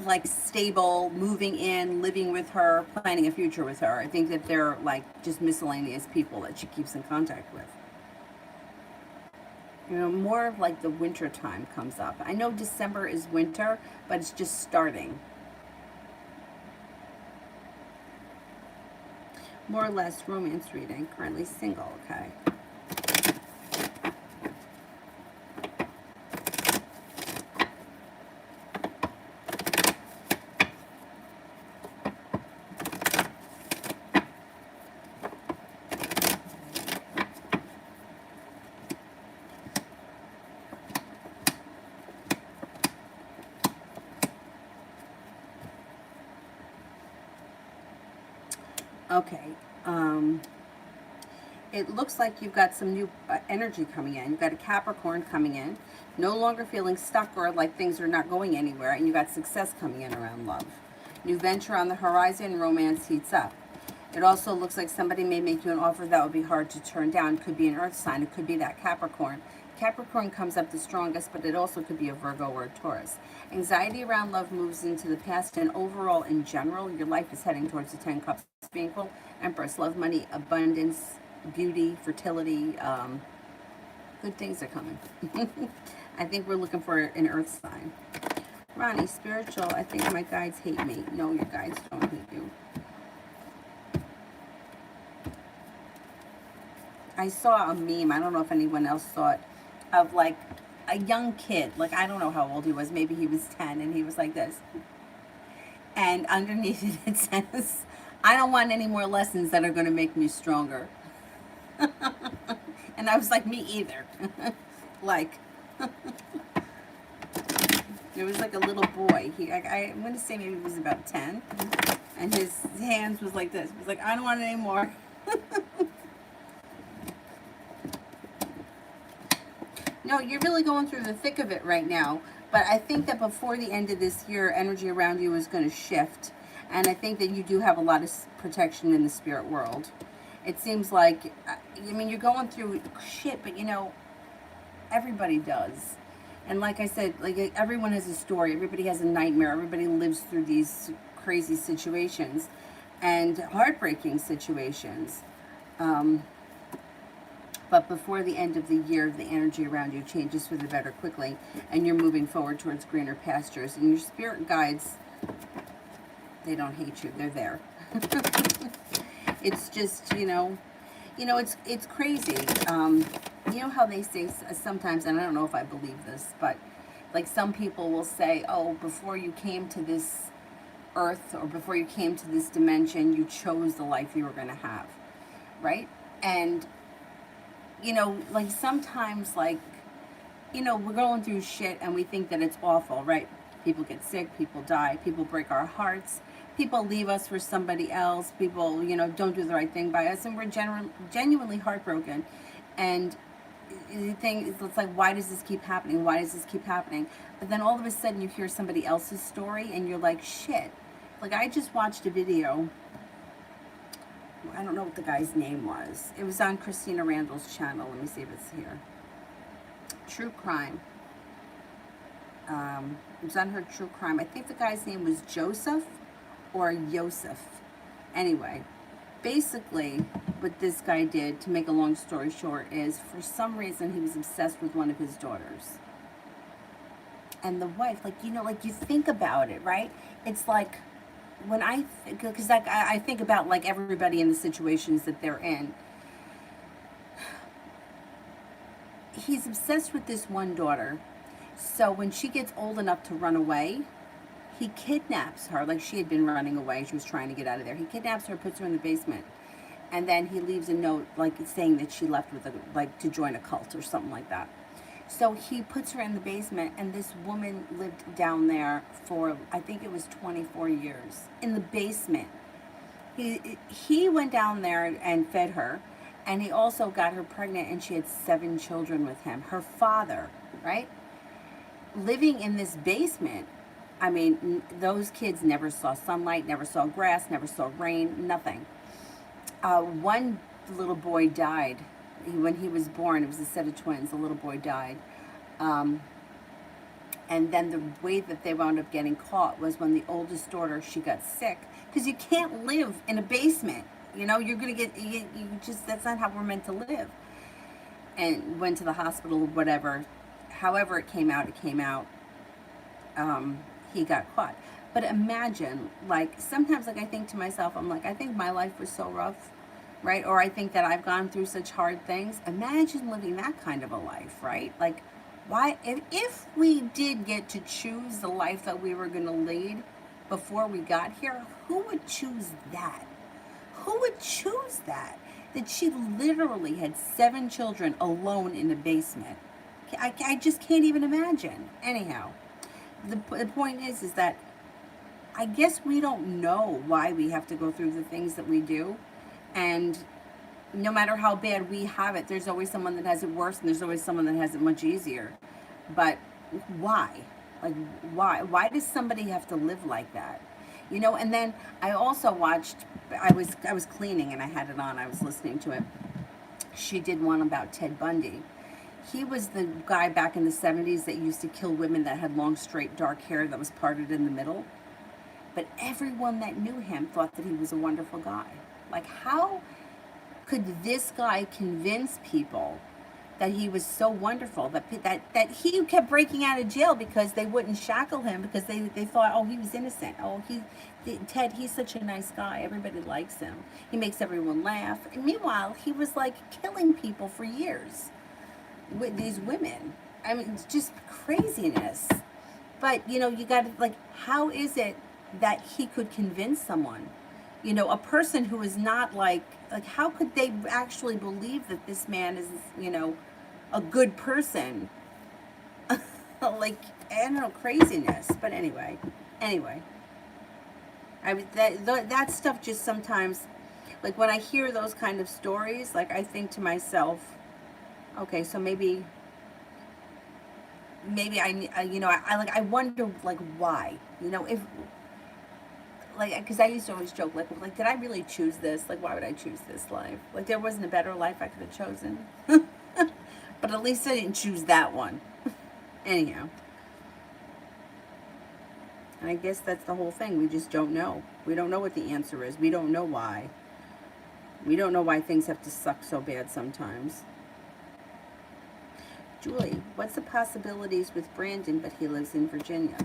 like stable, moving in, living with her, planning a future with her. I think that they're like just miscellaneous people that she keeps in contact with. You know, more of like the winter time comes up. I know December is winter, but it's just starting. More or less romance reading, currently single, okay. Okay. It looks like you've got some new energy coming in. You've got a Capricorn coming in, no longer feeling stuck or like things are not going anywhere, and you got success coming in around love. New venture on the horizon, romance heats up. It also looks like somebody may make you an offer that would be hard to turn down. Could be an earth sign. It could be that Capricorn. Capricorn comes up the strongest, but it also could be a Virgo or a Taurus. Anxiety around love moves into the past, and overall, in general, your life is heading towards the 10 Cups being full. Empress, love, money, abundance, beauty, fertility. Good things are coming. I think we're looking for an earth sign. Ronnie, spiritual, I think my guides hate me. No, your guides don't hate you. I saw a meme, I don't know if anyone else saw it, of like a young kid, like I don't know how old he was, maybe he was 10, and he was like this. And underneath it says, I don't want any more lessons that are going to make me stronger. And I was like, me either. Like, it was like a little boy. I'm going to say maybe he was about 10. And his hands was like this. He was like, I don't want it anymore. No, you're really going through the thick of it right now. But I think that before the end of this year, energy around you is going to shift. And I think that you do have a lot of protection in the spirit world. It seems like, I mean, you're going through shit, but you know, everybody does. And like I said, like everyone has a story. Everybody has a nightmare. Everybody lives through these crazy situations and heartbreaking situations. But before the end of the year, the energy around you changes for the better quickly, and you're moving forward towards greener pastures. And your spirit guides, they don't hate you. They're there. It's just, it's crazy. You know how they say sometimes, and I don't know if I believe this, but like some people will say, oh, before you came to this earth or before you came to this dimension, you chose the life you were going to have, right? And, like sometimes, like, we're going through shit and we think that it's awful, right? People get sick, people die, people break our hearts, people leave us for somebody else, people, don't do the right thing by us, and we're genuinely heartbroken. And the thing, it's like, why does this keep happening? Why does this keep happening? But then all of a sudden you hear somebody else's story and you're like, shit. Like I just watched a video. I don't know what the guy's name was. It was on Christina Randall's channel. Let me see if it's here. True crime. It was on her true crime. I think the guy's name was Joseph or Yosef. Anyway, basically what this guy did, to make a long story short, is for some reason he was obsessed with one of his daughters. And the wife, like, like you think about it, right? It's like, when because like I think about like everybody in the situations that they're in. He's obsessed with this one daughter. So when she gets old enough to run away, he kidnaps her. Like she had been running away. She was trying to get out of there. He kidnaps her, puts her in the basement. And then he leaves a note like saying that she left with to join a cult or something like that. So he puts her in the basement, and this woman lived down there for, I think it was 24 years, in the basement. He went down there and fed her, and he also got her pregnant, and she had 7 children with him. Her father, right? Living in this basement, I mean, those kids never saw sunlight, never saw grass, never saw rain, nothing. One little boy died. When he was born, it was a set of twins. The little boy died. And then the way that they wound up getting caught was when the oldest daughter, she got sick, because you can't live in a basement. You know, you're gonna get, you just, that's not how we're meant to live. And went to the hospital, whatever. However it came out, he got caught. But imagine, like, sometimes, like, I think to myself, I'm like, I think my life was so rough, right? Or I think that I've gone through such hard things. Imagine living that kind of a life, right? Like, why, if we did get to choose the life that we were going to lead before we got here, who would choose that? Who would choose that? That she literally had 7 children alone in a basement. I just can't even imagine. Anyhow, the point is that I guess we don't know why we have to go through the things that we do. And no matter how bad we have it, there's always someone that has it worse, and there's always someone that has it much easier. But why? Like, why? Why does somebody have to live like that? You know, and then I also watched, I was cleaning and I had it on, I was listening to it. She did one about Ted Bundy. He was the guy back in the 70s that used to kill women that had long, straight, dark hair that was parted in the middle. But everyone that knew him thought that he was a wonderful guy. Like, how could this guy convince people that he was so wonderful, that he kept breaking out of jail because they wouldn't shackle him, because they thought, oh, he was innocent. Oh, Ted, he's such a nice guy. Everybody likes him. He makes everyone laugh. And meanwhile, he was like killing people for years with these women. I mean, it's just craziness. But, you know, you got to, like, how is it that he could convince someone? You know, a person who is not like, how could they actually believe that this man is, you know, a good person? Like, I don't know, craziness. But anyway, that stuff just sometimes, like, when I hear those kind of stories, like, I think to myself, okay, so maybe I you know, I wonder, like, why, you know, if, like, because I used to always joke, like, did I really choose this? Like, why would I choose this life? Like, there wasn't a better life I could have chosen. But at least I didn't choose that one. Anyhow. And I guess that's the whole thing. We just don't know. We don't know what the answer is. We don't know why. We don't know why things have to suck so bad sometimes. Julie, what's the possibilities with Brandon, but he lives in Virginia?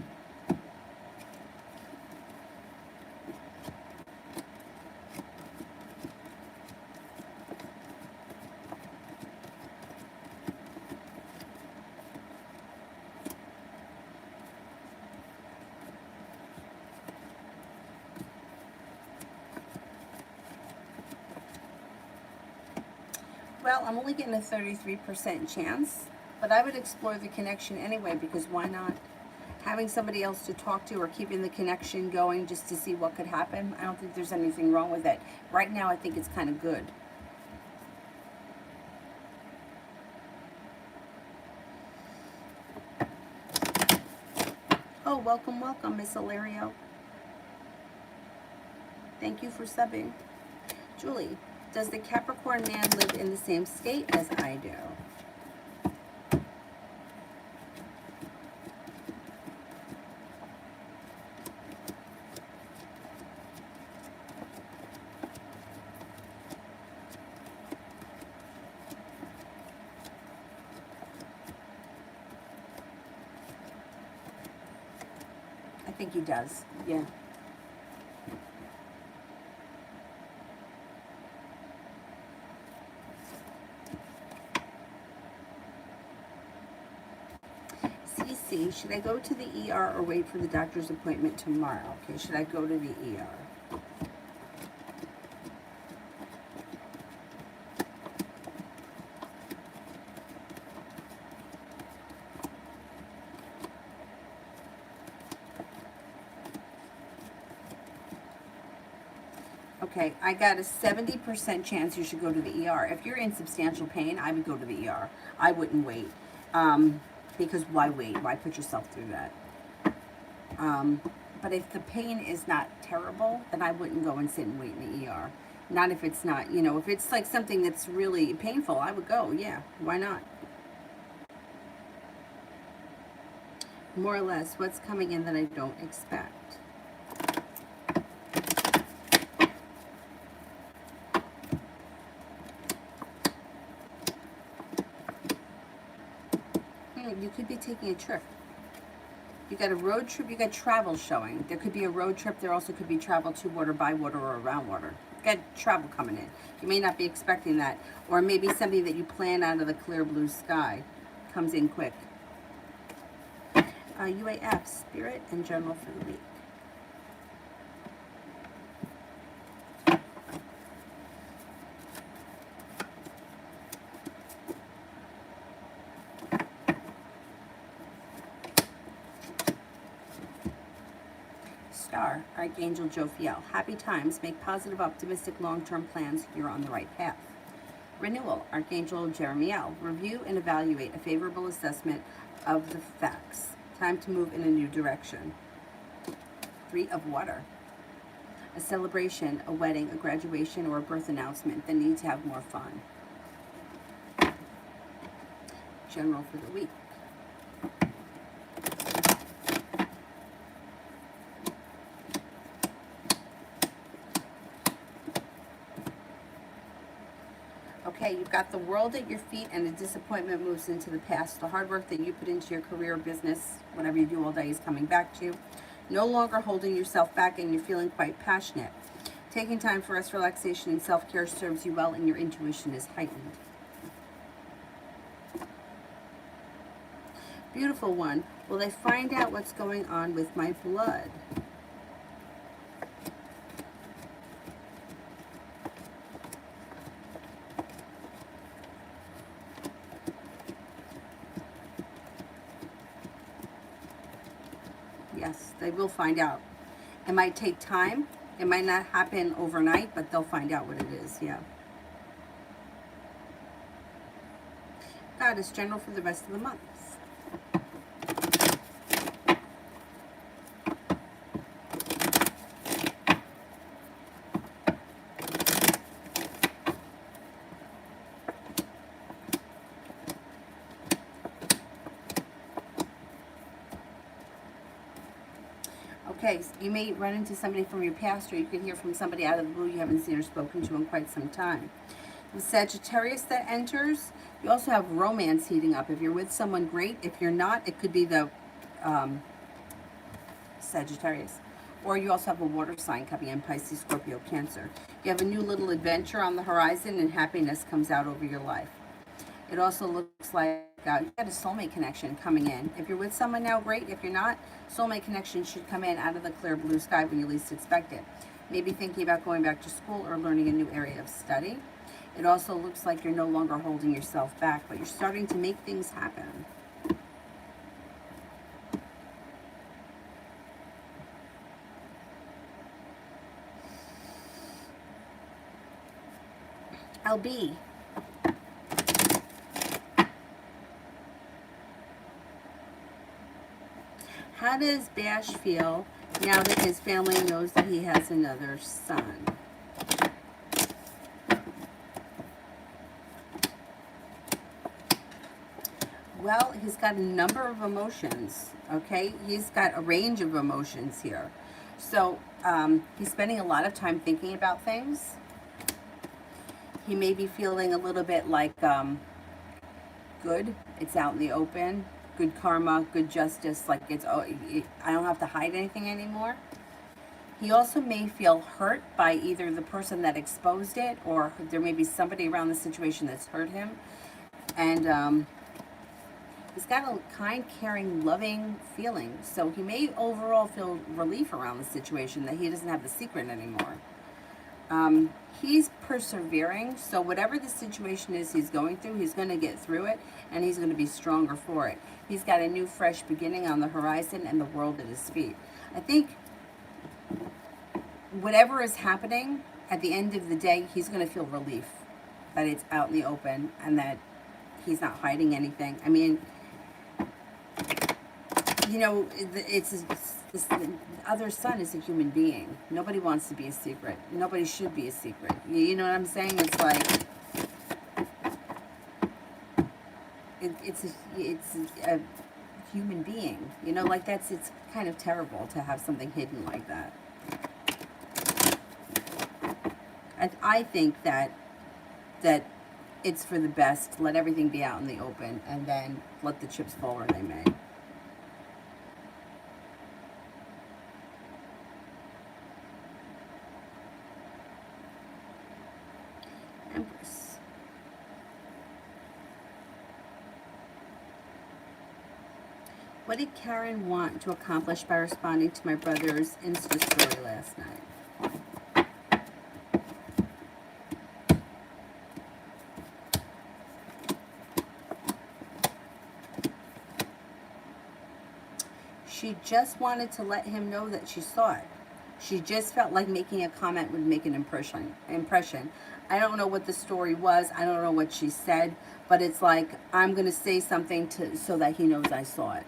Well, I'm only getting a 33% chance, but I would explore the connection anyway, because why not? Having somebody else to talk to, or keeping the connection going just to see what could happen, I don't think there's anything wrong with it. Right now, I think it's kind of good. Oh, welcome, Miss Ilario. Thank you for subbing. Julie, does the Capricorn man live in the same state as I do? I think he does, yeah. CC, should I go to the ER or wait for the doctor's appointment tomorrow? Okay, should I go to the ER? Okay, I got a 70% chance you should go to the ER. If you're in substantial pain, I would go to the ER. I wouldn't wait. Because why wait? Why put yourself through that? But if the pain is not terrible, then I wouldn't go and sit and wait in the ER. Not if it's not, you know, if it's like something that's really painful, I would go, yeah, why not? More or less, what's coming in that I don't expect? You could be taking a trip. You got a road trip, you got travel showing. There could be a road trip, there also could be travel to water, by water, or around water. You got travel coming in. You may not be expecting that. Or maybe something that you plan out of the clear blue sky comes in quick. UAF, Spirit and General for the week. Star, Archangel Jophiel. Happy times, make positive, optimistic, long-term plans. You're on the right path. Renewal, Archangel Jeremiel. Review and evaluate a favorable assessment of the facts. Time to move in a new direction. Three of Water. A celebration, a wedding, a graduation, or a birth announcement that need to have more fun. General for the week. Okay, you've got the world at your feet and a disappointment moves into the past. The hard work that you put into your career or business, whatever you do all day, is coming back to you. No longer holding yourself back and you're feeling quite passionate. Taking time for rest, relaxation, and self-care serves you well and your intuition is heightened. Beautiful one. Will I find out what's going on with my blood? Yes, they will find out. It might take time. It might not happen overnight, but they'll find out what it is, yeah. Goddess General for the rest of the month. Okay, you may run into somebody from your past, or you could hear from somebody out of the blue you haven't seen or spoken to in quite some time. The Sagittarius that enters, you also have romance heating up. If you're with someone, great. If you're not, it could be the Sagittarius. Or you also have a water sign coming in, Pisces, Scorpio, Cancer. You have a new little adventure on the horizon and happiness comes out over your life. It also looks like you got a soulmate connection coming in. If you're with someone now, great. If you're not, soulmate connection should come in out of the clear blue sky when you least expect it. Maybe thinking about going back to school or learning a new area of study. It also looks like you're no longer holding yourself back, but you're starting to make things happen. LB. How does Bash feel now that his family knows that he has another son? Well, he's got a number of emotions, okay? He's got a range of emotions here. So he's spending a lot of time thinking about things. He may be feeling a little bit like good. It's out in the open. Good karma, good justice, like I don't have to hide anything anymore. He also may feel hurt by either the person that exposed it, or there may be somebody around the situation that's hurt him. And he's got a kind, caring, loving feeling. So he may overall feel relief around the situation, that he doesn't have the secret anymore. He's persevering, so whatever the situation is he's going through, he's going to get through it, and he's going to be stronger for it. He's got a new, fresh beginning on the horizon and the world at his feet. I think whatever is happening, at the end of the day, he's going to feel relief that it's out in the open and that he's not hiding anything. I mean, you know, the other son is a human being. Nobody wants to be a secret. Nobody should be a secret. You know what I'm saying? It's like it's a human being. You know, like it's kind of terrible to have something hidden like that. I think that it's for the best. Let everything be out in the open, and then let the chips fall where they may. Empress. What did Karen want to accomplish by responding to my brother's Insta story last night? She just wanted to let him know that she saw it. She just felt like making a comment would make an impression. I don't know what the story was. I don't know what she said, but it's like, I'm going to say something so that he knows I saw it.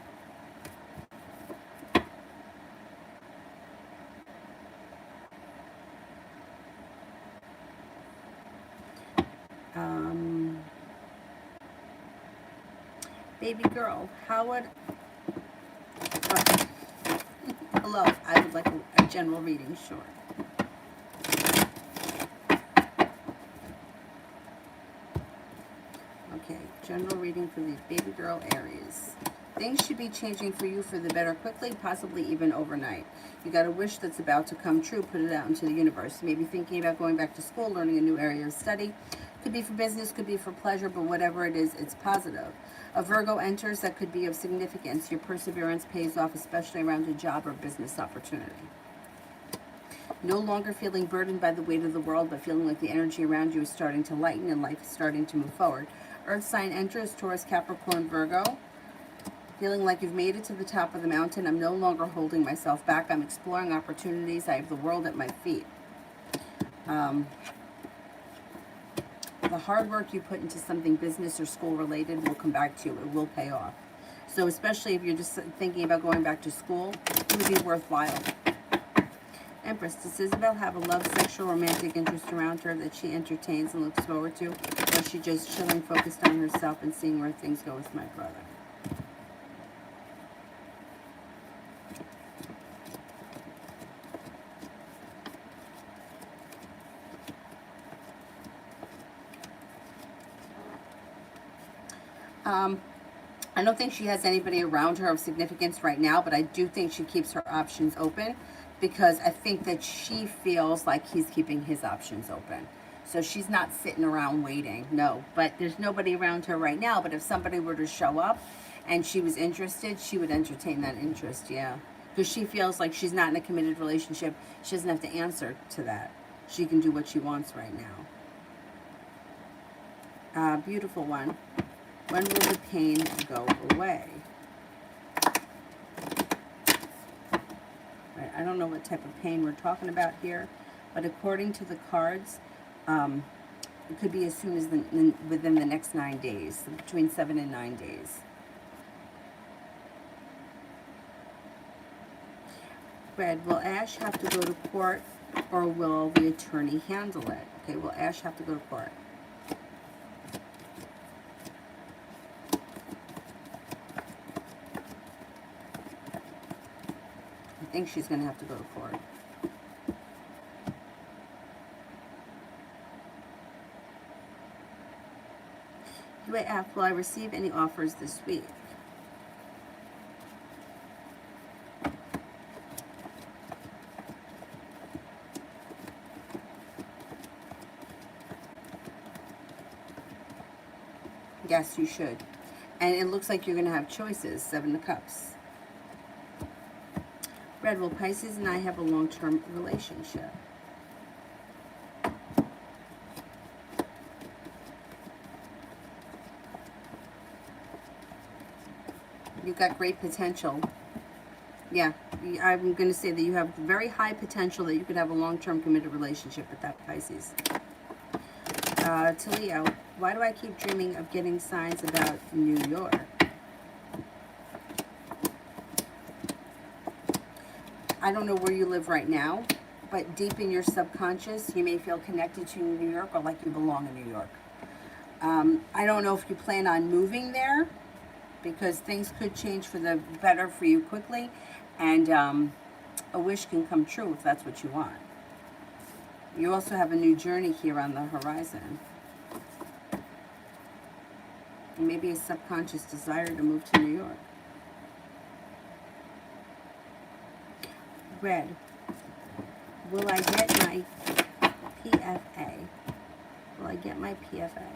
Baby girl, how would... hello, I would like a general reading, sure. Okay, general reading for the baby girl Aries. Things should be changing for you for the better quickly, possibly even overnight. You got a wish that's about to come true, put it out into the universe. Maybe thinking about going back to school, learning a new area of study. Could be for business, could be for pleasure, but whatever it is, it's positive. A Virgo enters that could be of significance. Your perseverance pays off, especially around a job or business opportunity. No longer feeling burdened by the weight of the world, but feeling like the energy around you is starting to lighten and life is starting to move forward. Earth sign enters, Taurus, Capricorn, Virgo. Feeling like you've made it to the top of the mountain. I'm no longer holding myself back. I'm exploring opportunities. I have the world at my feet. The hard work you put into something business or school related will come back to you. It will pay off. So especially if you're just thinking about going back to school, it would be worthwhile. Empress, does Isabel have a love, sexual, romantic interest around her that she entertains and looks forward to? Or is she just chilling, focused on herself and seeing where things go with my brother? I don't think she has anybody around her of significance right now, but I do think she keeps her options open because I think that she feels like he's keeping his options open. So she's not sitting around waiting, no. But there's nobody around her right now, but if somebody were to show up and she was interested, she would entertain that interest, yeah. Because she feels like she's not in a committed relationship. She doesn't have to answer to that. She can do what she wants right now. Beautiful one. When will the pain go away? Right, I don't know what type of pain we're talking about here, but according to the cards, it could be as soon as within the next 9 days, between 7 and 9 days. Red, will Ash have to go to court or will the attorney handle it? Okay, will Ash have to go to court? I think she's going to have to go to court. UAF, will I receive any offers this week? Yes, you should. And it looks like you're going to have choices. 7 of Cups. Red, will Pisces and I have a long-term relationship? You've got great potential. Yeah, I'm going to say that you have very high potential that you could have a long-term committed relationship with that Pisces. To Leo, why do I keep dreaming of getting signs about New York? I don't know where you live right now, but deep in your subconscious, you may feel connected to New York or like you belong in New York. I don't know if you plan on moving there, because things could change for the better for you quickly, and a wish can come true if that's what you want. You also have a new journey here on the horizon. Maybe a subconscious desire to move to New York. Red. Will I get my PFA? Will I get my PFA?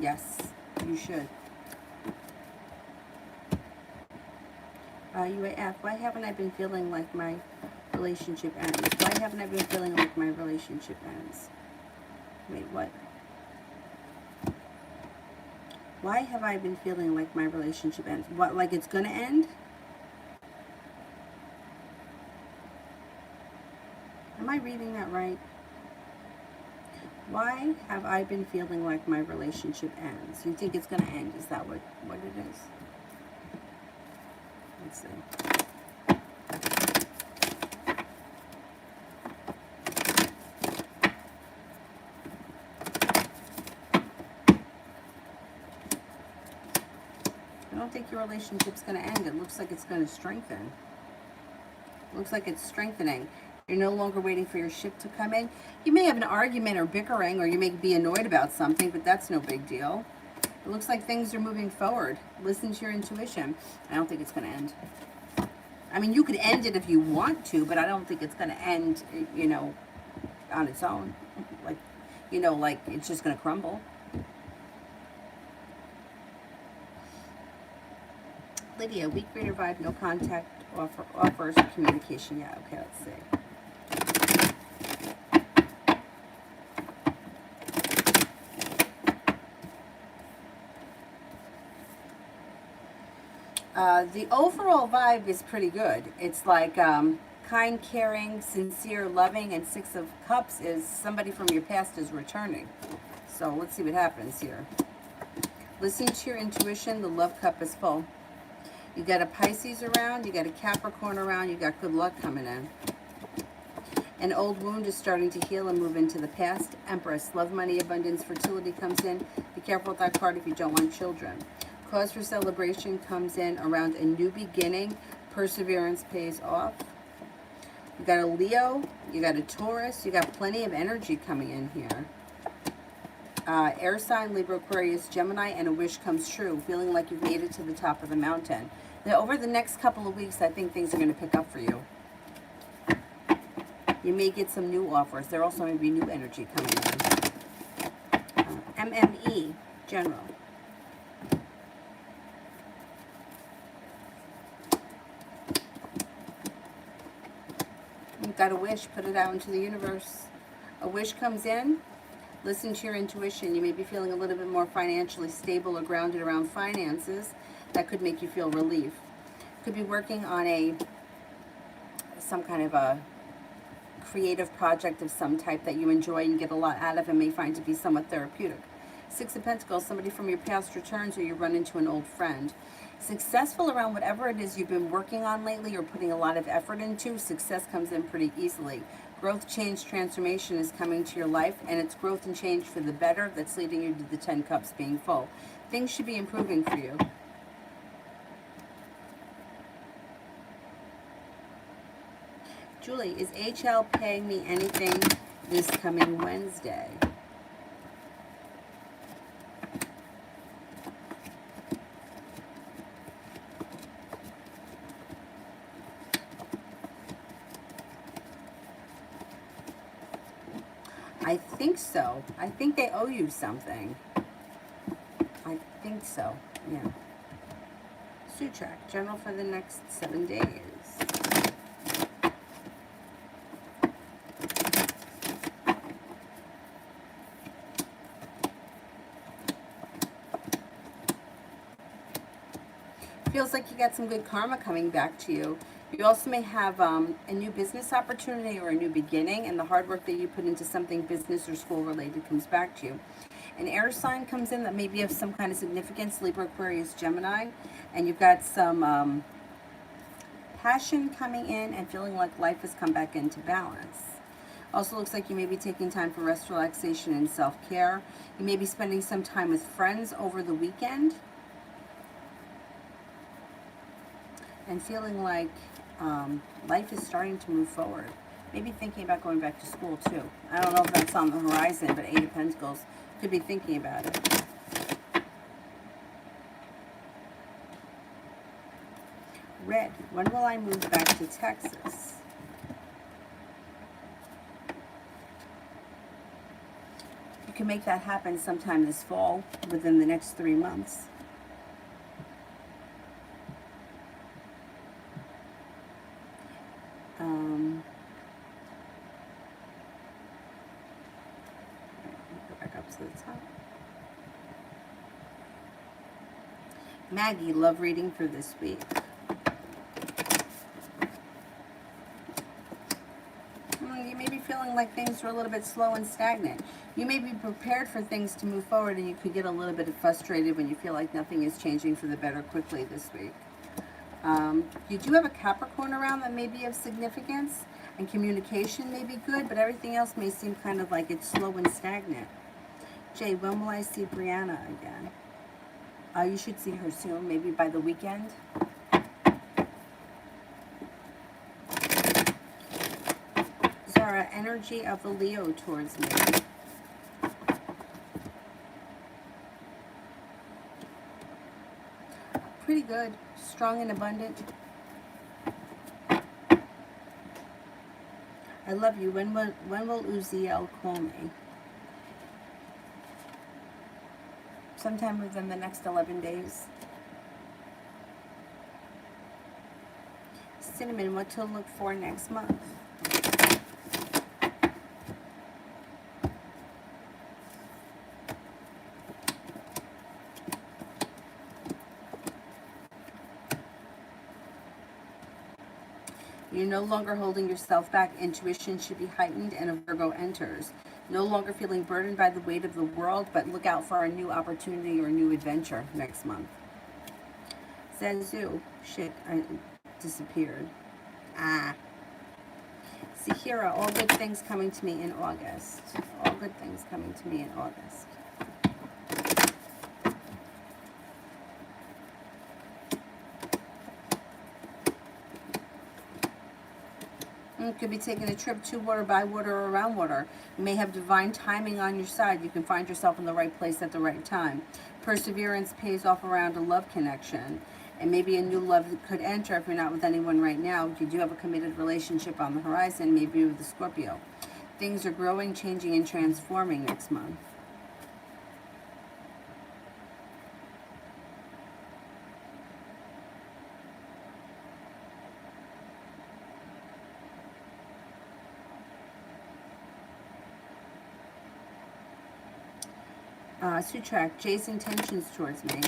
Yes, you should. UAF, why haven't I been feeling like my relationship ends? Why haven't I been feeling like my relationship ends? Wait, what? Why have I been feeling like my relationship ends? What, like it's gonna end? Am I reading that right? Why have I been feeling like my relationship ends? You think it's gonna end? Is that what it is? Let's see. I don't think your relationship's going to end. It looks like it's going to strengthen. It looks like it's strengthening. You're no longer waiting for your ship to come in. You may have an argument or bickering, or you may be annoyed about something, but that's no big deal. It looks like things are moving forward. Listen to your intuition. I don't think it's going to end. I mean, you could end it if you want to, but I don't think it's going to end, you know, on its own. Like, you know, like it's just going to crumble. Lydia, weak reader vibe, no contact, offers communication. Yeah, okay, let's see. The overall vibe is pretty good. It's like kind, caring, sincere, loving, and Six of Cups is somebody from your past is returning. So let's see what happens here. Listen to your intuition. The love cup is full. You got a Pisces around, you got a Capricorn around, you got good luck coming in. An old wound is starting to heal and move into the past. Empress, love, money, abundance, fertility comes in. Be careful with that card if you don't want children. Cause for celebration comes in around a new beginning. Perseverance pays off. You got a Leo, you got a Taurus, you got plenty of energy coming in here. Air sign, Libra, Aquarius, Gemini, and a wish comes true. Feeling like you've made it to the top of the mountain. Now, over the next couple of weeks, I think things are going to pick up for you. You may get some new offers. There also may be new energy coming in. MME, General. You've got a wish. Put it out into the universe. A wish comes in. Listen to your intuition. You may be feeling a little bit more financially stable or grounded around finances. That could make you feel relief. Could be working on some kind of a creative project of some type that you enjoy and get a lot out of and may find to be somewhat therapeutic. Six of Pentacles, somebody from your past returns or you run into an old friend. Successful around whatever it is you've been working on lately or putting a lot of effort into, success comes in pretty easily. Growth, change, transformation is coming to your life, and it's growth and change for the better that's leading you to the 10 cups being full. Things should be improving for you. Julie, is HL paying me anything this coming Wednesday? I think so. I think they owe you something. I think so, yeah. Sutrak, General for the next 7 days. Feels like you got some good karma coming back to you. You also may have a new business opportunity or a new beginning, and the hard work that you put into something business or school related comes back to you. An air sign comes in that may be of some kind of significance, Libra, Aquarius, Gemini, and you've got some passion coming in and feeling like life has come back into balance. Also looks like you may be taking time for rest, relaxation, and self-care. You may be spending some time with friends over the weekend. And feeling like life is starting to move forward. Maybe thinking about going back to school too. I don't know if that's on the horizon, but Eight of Pentacles could be thinking about it. Red, when will I move back to Texas? You can make that happen sometime this fall, within the next 3 months. Go back up to the top. Maggie, love reading for this week. You may be feeling like things are a little bit slow and stagnant. You may be prepared for things to move forward, and you could get a little bit frustrated when you feel like nothing is changing for the better quickly this week. You do have a Capricorn around that may be of significance, and communication may be good, but everything else may seem kind of like it's slow and stagnant. Jay, when will I see Brianna again? You should see her soon, maybe by the weekend. Zara, energy of the Leo towards me. Pretty good. Strong and abundant. I love you. When will Uziel call me? Sometime within the next 11 days. Cinnamon, what to look for next month? You're no longer holding yourself back. Intuition should be heightened, and a Virgo enters. No longer feeling burdened by the weight of the world, but look out for a new opportunity or a new adventure next month. Zazu, shit, I disappeared. Sahira, all good things coming to me in August. All good things coming to me in August. You could be taking a trip to water, by water, or around water. You may have divine timing on your side. You can find yourself in the right place at the right time. Perseverance pays off around a love connection. And maybe a new love could enter if you're not with anyone right now. You do have a committed relationship on the horizon, maybe with a Scorpio. Things are growing, changing, and transforming next month. Sutrak, Jay's intentions towards me.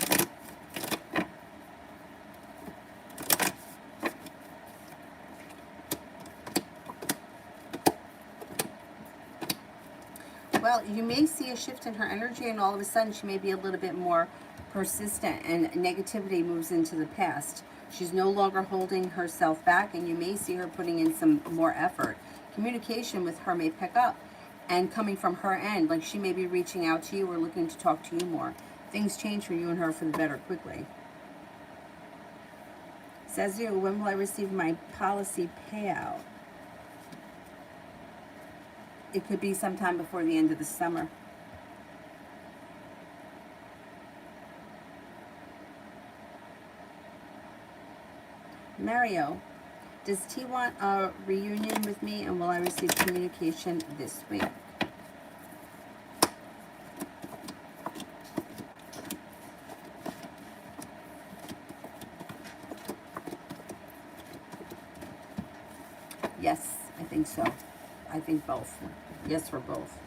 Well, you may see a shift in her energy, and all of a sudden she may be a little bit more persistent, and negativity moves into the past. She's no longer holding herself back, and you may see her putting in some more effort. Communication with her may pick up, and coming from her end, like she may be reaching out to you or looking to talk to you more. Things change for you and her for the better quickly. Zazu, when will I receive my policy payout? It could be sometime before the end of the summer. Mario, does T want a reunion with me, and will I receive communication this week? Yes, I think so. I think both. Yes for both.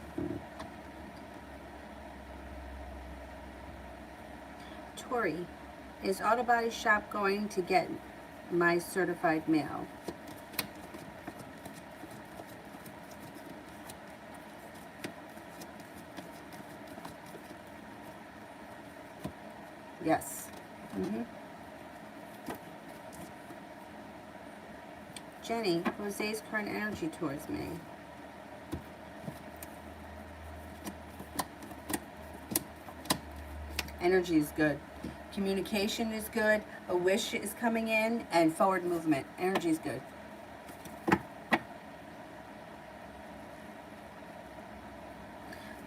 Tori, is Auto Body Shop going to get my certified mail? Yes. Jenny, Jose's current energy towards me. Energy is good. Communication is good. A wish is coming in, and forward movement. Energy is good.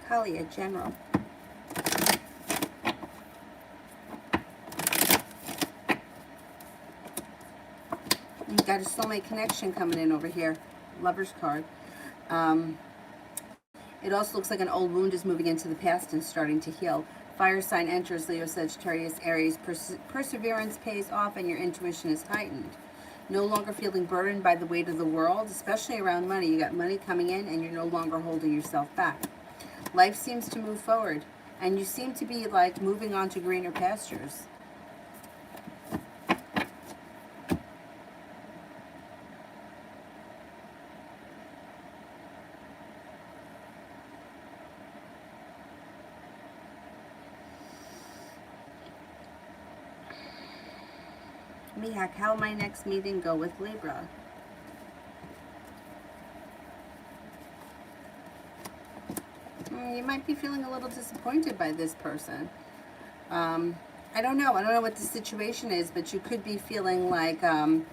Kalia, General. You've got a soulmate connection coming in over here. Lover's card. It also looks like an old wound is moving into the past and starting to heal. Fire sign enters, Leo, Sagittarius, Aries. Perseverance pays off and your intuition is heightened. No longer feeling burdened by the weight of the world, especially around money. You got money coming in and you're no longer holding yourself back. Life seems to move forward and you seem to be like moving on to greener pastures. Mihak, how will my next meeting go with Libra? You might be feeling a little disappointed by this person. I don't know. I don't know what the situation is, but you could be feeling like you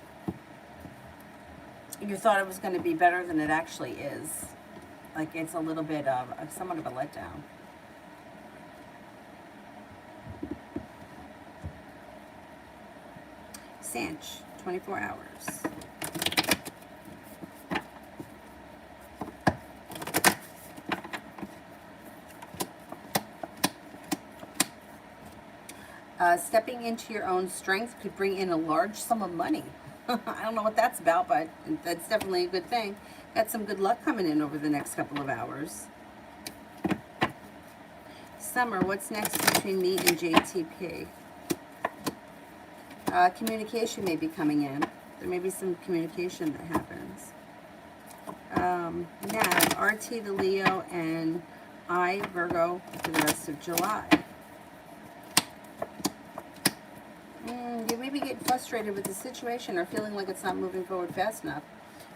thought it was going to be better than it actually is. Like it's a little bit of somewhat of a letdown. Sanch, 24 hours. Stepping into your own strength could bring in a large sum of money. I don't know what that's about, but that's definitely a good thing. Got some good luck coming in over the next couple of hours. Summer, what's next between me and JTP? Communication may be coming in. There may be some communication that happens. Nav, RT the Leo, and I, Virgo, for the rest of July. You may be getting frustrated with the situation or feeling like it's not moving forward fast enough.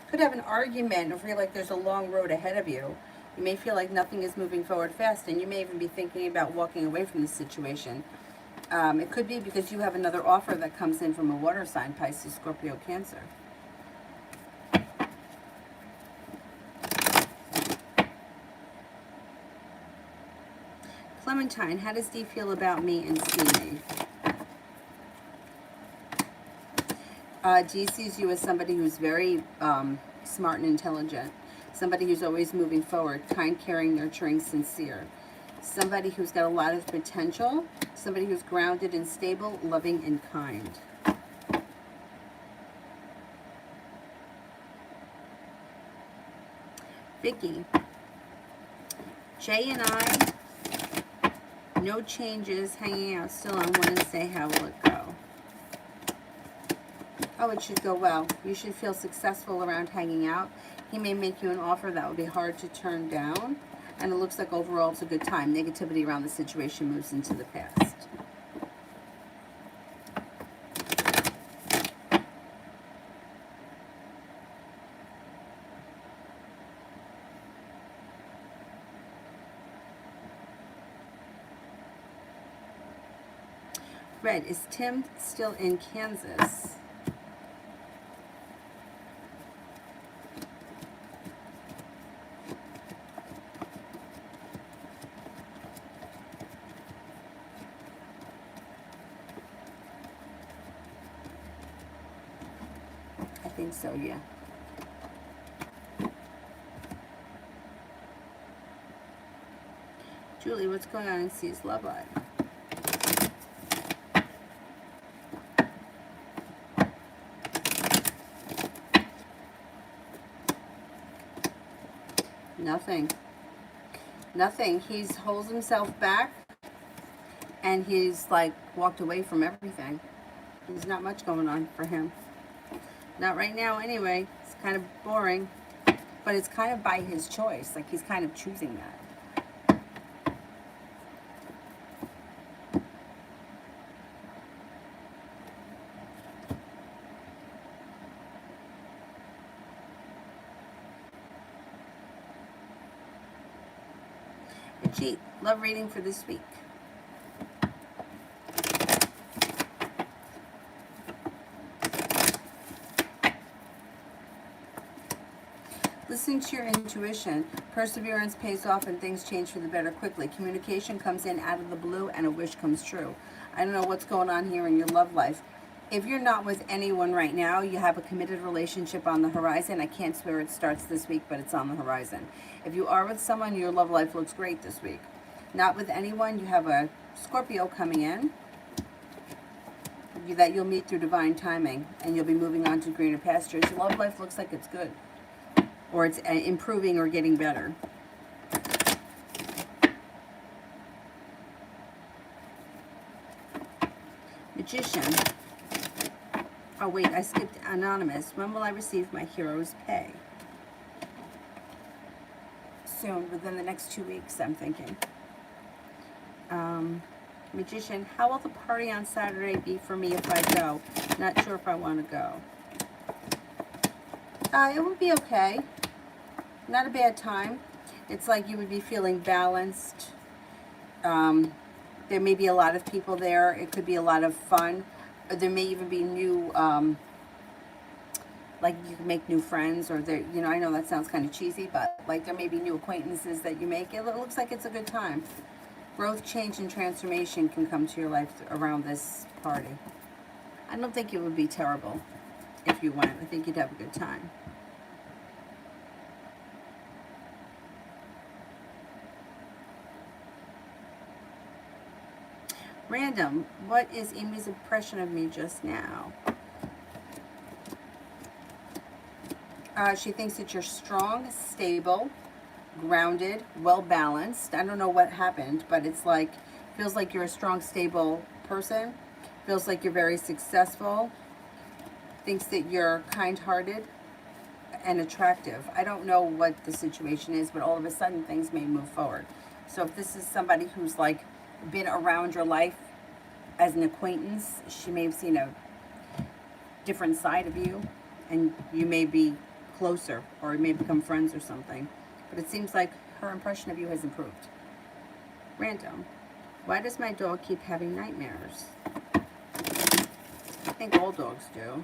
Could have an argument or feel like there's a long road ahead of you. You may feel like nothing is moving forward fast, and you may even be thinking about walking away from the situation. It could be because you have another offer that comes in from a water sign, Pisces, Scorpio, Cancer. Clementine, how does Dee feel about me and see me? Dee sees you as somebody who's very smart and intelligent. Somebody who's always moving forward, kind, caring, nurturing, sincere. Somebody who's got a lot of potential. Somebody who's grounded and stable, loving and kind. Vicky. Jay and I, no changes, hanging out still on Wednesday. How will it go? Oh, it should go well. You should feel successful around hanging out. He may make you an offer that would be hard to turn down. And it looks like overall it's a good time. Negativity around the situation moves into the past. Red, is Tim still in Kansas? I think so, yeah. Julie, what's going on in C's love life? Nothing. Nothing. He holds himself back and he's like walked away from everything. There's not much going on for him. Not right now anyway. It's kind of boring. But it's kind of by his choice. Like he's kind of choosing that. Ajit, love reading for this week. Listen to your intuition. Perseverance pays off and things change for the better quickly. Communication comes in out of the blue and a wish comes true. I don't know what's going on here in your love life. If you're not with anyone right now, you have a committed relationship on the horizon. I can't swear it starts this week, but it's on the horizon. If you are with someone, your love life looks great this week. Not with anyone, you have a Scorpio coming in that you'll meet through divine timing, and you'll be moving on to greener pastures. Your love life looks like it's good, or it's improving or getting better. Magician. Oh wait, I skipped Anonymous. When will I receive my hero's pay? Soon, within the next 2 weeks, I'm thinking. Magician, how will the party on Saturday be for me if I go? Not sure if I want to go. It would be okay. Not a bad time. It's like you would be feeling balanced. There may be a lot of people there. It could be a lot of fun. There may even be new, like you can make new friends, or there, you know, I know that sounds kind of cheesy, but like there may be new acquaintances that you make. It looks like it's a good time. Growth, change, and transformation can come to your life around this party. I don't think it would be terrible if you went. I think you'd have a good time. Random, what is Amy's impression of me just now? She thinks that you're strong, stable, grounded, well balanced. I don't know what happened, but it's like, feels like you're a strong, stable person. Feels like you're very successful. Thinks that you're kind-hearted and attractive. I don't know what the situation is, but all of a sudden things may move forward. So if this is somebody who's like been around your life as an acquaintance, she may have seen a different side of you, and you may be closer, or you may become friends or something. But it seems like her impression of you has improved. Random. Why does my dog keep having nightmares? I think all dogs do.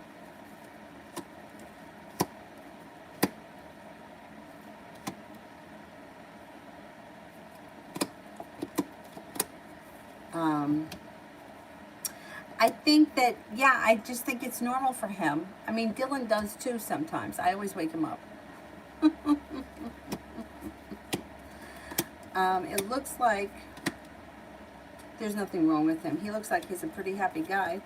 I think that, yeah, I just think it's normal for him. I mean, Dylan does too sometimes. I always wake him up. It looks like there's nothing wrong with him. He looks like he's a pretty happy guy.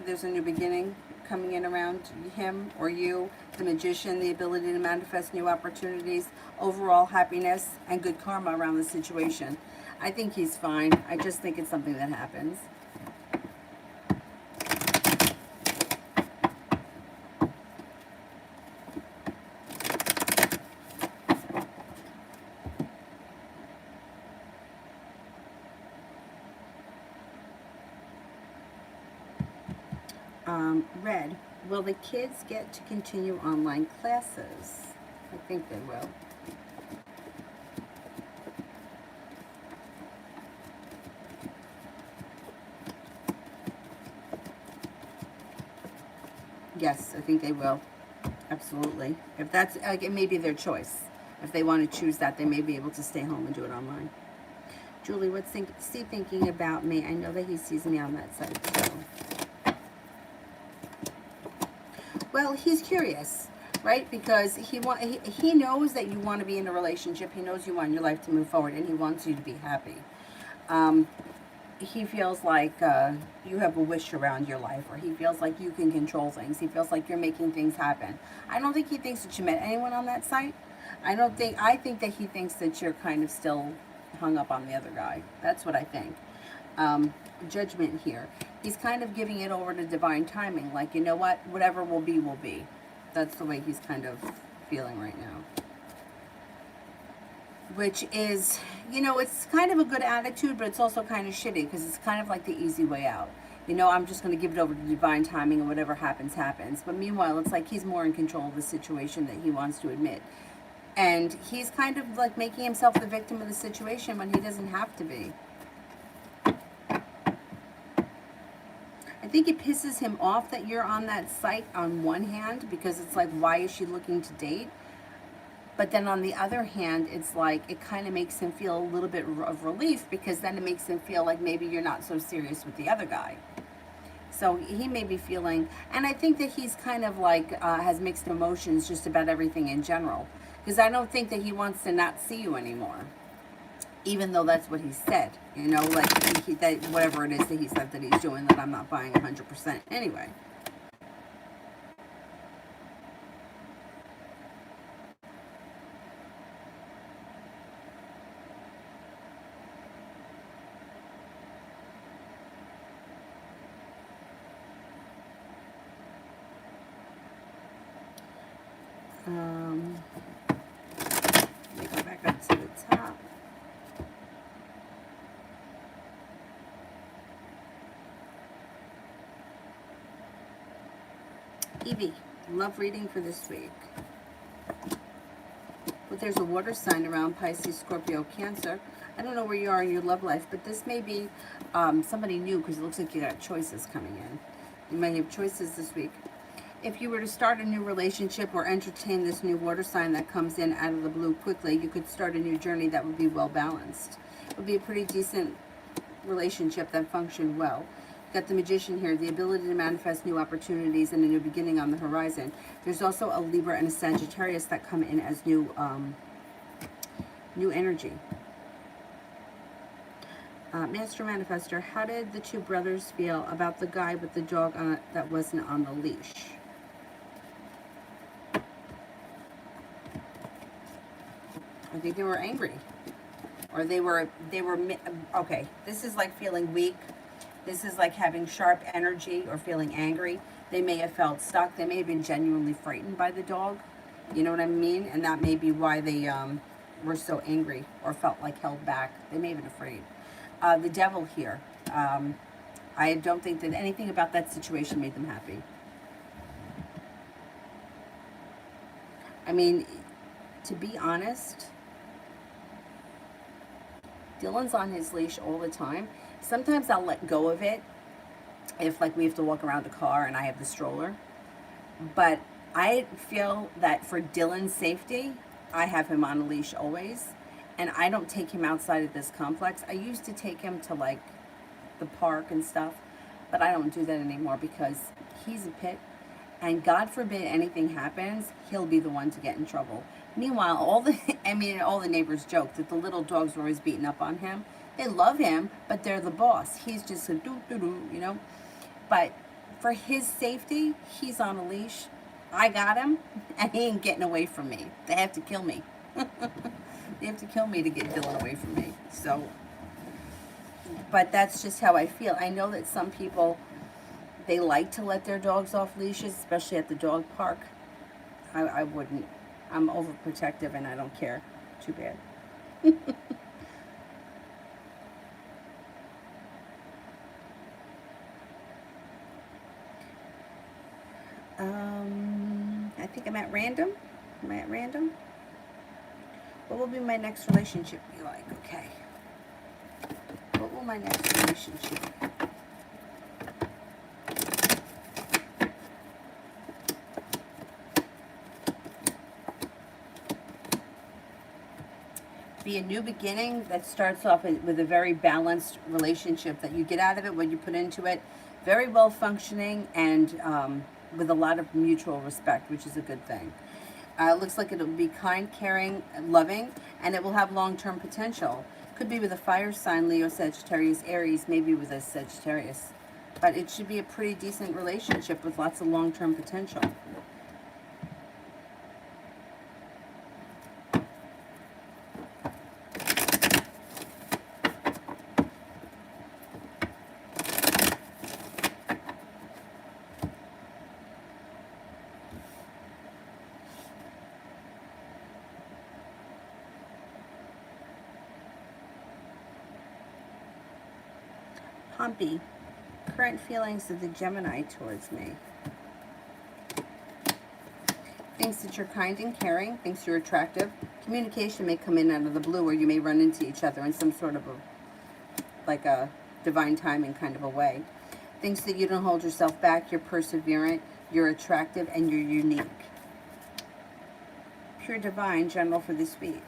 There's a new beginning coming in around him or you. The Magician, the ability to manifest new opportunities, overall happiness, and good karma around the situation. I think he's fine. I just think it's something that happens. Red, will the kids get to continue online classes? I think they will. Yes, I think they will. Absolutely. If that's, like, it may be their choice. If they want to choose that, they may be able to stay home and do it online. Julie, what's Steve thinking about me? I know that he sees me on that site, so. Well, he's curious, right? Because he knows that you want to be in a relationship. He knows you want your life to move forward, and he wants you to be happy. He feels like you have a wish around your life, or he feels like you can control things. He feels like you're making things happen. I don't think he thinks that you met anyone on that site. I think that he thinks that you're kind of still hung up on the other guy. That's what I think. Judgment here. He's kind of giving it over to divine timing. Like, you know what? Whatever will be, will be. That's the way he's kind of feeling right now. Which is, you know, it's kind of a good attitude, but it's also kind of shitty because it's kind of like the easy way out. You know, I'm just going to give it over to divine timing and whatever happens, happens. But meanwhile, it's like he's more in control of the situation that he wants to admit. And he's kind of like making himself the victim of the situation when he doesn't have to be. I think it pisses him off that you're on that site on one hand, because it's like, why is she looking to date? But then on the other hand, it's like, it kind of makes him feel a little bit of relief, because then it makes him feel like maybe you're not so serious with the other guy. So he may be feeling, and I think that he's kind of like, has mixed emotions just about everything in general. Because I don't think that he wants to not see you anymore. Even though that's what he said, you know, like that whatever it is that he said that he's doing, that I'm not buying 100% anyway. Um, let me go back up to the top. Evie, love reading for this week. But there's a water sign around Pisces, Scorpio, Cancer. I don't know where you are in your love life, but this may be somebody new, because it looks like you got choices coming in. You might have choices this week. If you were to start a new relationship or entertain this new water sign that comes in out of the blue quickly, you could start a new journey that would be well balanced. It would be a pretty decent relationship that functioned well. Got the Magician here, the ability to manifest new opportunities and a new beginning on the horizon. There's also a Libra and a Sagittarius that come in as new energy. Master Manifestor, how did the two brothers feel about the guy with the dog that wasn't on the leash? I think they were angry. Or they were, okay, this is like feeling weak. This is like having sharp energy or feeling angry. They may have felt stuck. They may have been genuinely frightened by the dog. You know what I mean? And that may be why they were so angry or felt like held back. They may have been afraid. The Devil here. I don't think that anything about that situation made them happy. I mean, to be honest, Dylan's on his leash all the time. Sometimes I'll let go of it if like we have to walk around the car and I have the stroller. But I feel that for Dylan's safety, I have him on a leash always. And I don't take him outside of this complex. I used to take him to like the park and stuff, but I don't do that anymore because he's a pit. And God forbid anything happens, he'll be the one to get in trouble. Meanwhile, all the neighbors joke that the little dogs were always beating up on him. They love him, but they're the boss. He's just a doo-doo-doo, you know. But for his safety, he's on a leash. I got him, and he ain't getting away from me. They have to kill me. They have to kill me to get Dylan away from me. So, but that's just how I feel. I know that some people, they like to let their dogs off leashes, especially at the dog park. I wouldn't. I'm overprotective and I don't care. Too bad. I think I'm at random. Am I at random? What will be my next relationship be like? Okay. What will my next relationship be? A new beginning that starts off with a very balanced relationship that you get out of it, what you put into it, very well functioning and with a lot of mutual respect, which is a good thing. It looks like it'll be kind, caring, loving, and it will have long-term potential. Could be with a fire sign, Leo, Sagittarius, Aries, maybe with a Sagittarius. But it should be a pretty decent relationship with lots of long-term potential. Pompey, current feelings of the Gemini towards me. thinks that you're kind and caring, thinks you're attractive. Communication may come in out of the blue, or you may run into each other in some sort of like a divine timing kind of a way. Thinks that you don't hold yourself back, you're perseverant, you're attractive, and you're unique. Pure divine general for this week.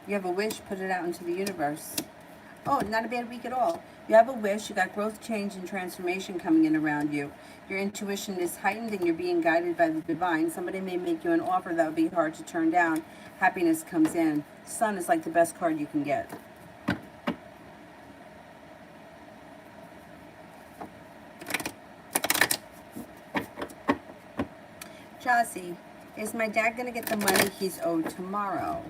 You have a wish, put it out into the universe. Oh, not a bad week at all. You have a wish, you got growth, change, and transformation coming in around you. Your intuition is heightened and you're being guided by the divine. Somebody may make you an offer that would be hard to turn down. Happiness comes in. Sun is like the best card you can get. Jossie, is my dad going to get the money he's owed tomorrow?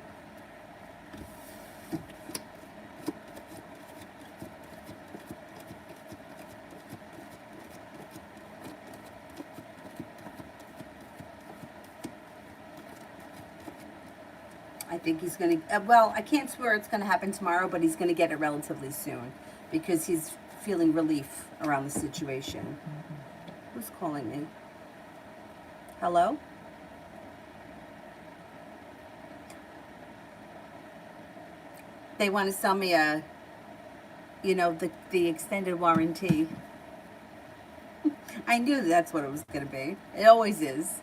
I think he's going to, well, I can't swear it's going to happen tomorrow, but he's going to get it relatively soon because he's feeling relief around the situation. Who's calling me? Hello? They want to sell me a, you know, the extended warranty. I knew that's what it was going to be. It always is.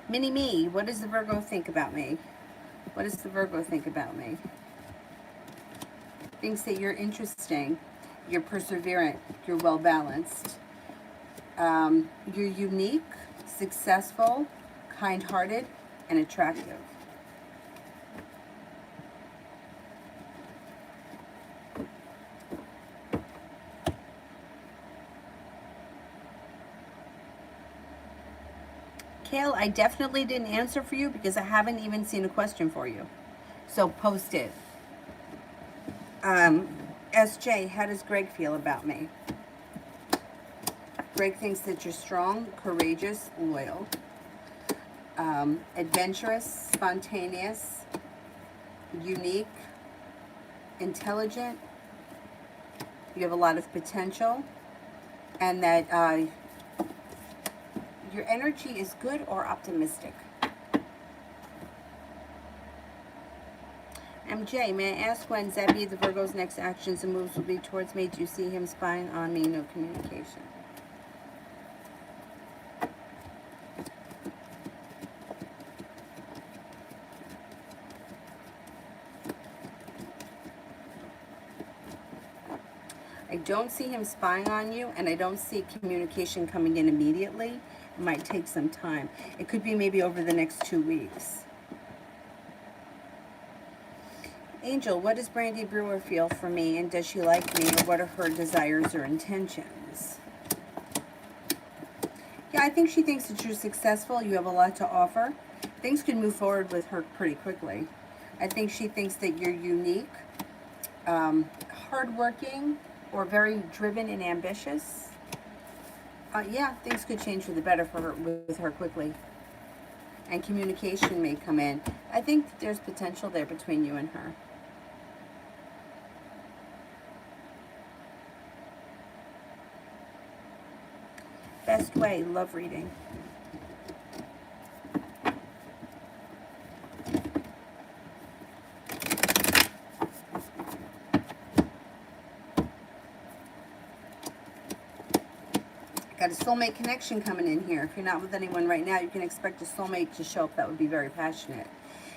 Mini-me, what does the Virgo think about me? What does the Virgo think about me? Thinks that you're interesting, you're perseverant, you're well-balanced, you're unique, successful, kind-hearted, and attractive. Kale, I definitely didn't answer for you because I haven't even seen a question for you. So post it. SJ, how does Greg feel about me? Greg thinks that you're strong, courageous, loyal, adventurous, spontaneous, unique, intelligent. You have a lot of potential, and that your energy is good or optimistic. MJ, may I ask when Zebby, the Virgo's next actions and moves will be towards me? Do you see him spying on me? No communication. I don't see him spying on you, and I don't see communication coming in immediately. It might take some time. It could be maybe over the next 2 weeks. Angel, what does Brandy Brewer feel for me, and does she like me, or what are her desires or intentions? Yeah, I think she thinks that you're successful. You have a lot to offer. Things can move forward with her pretty quickly. I think she thinks that you're unique, hardworking, or very driven and ambitious. Yeah, things could change for the better for her, with her quickly. And communication may come in. I think there's potential there between you and her. Best way, love reading. Got a soulmate connection coming in here. If you're not with anyone right now, you can expect a soulmate to show up that would be very passionate.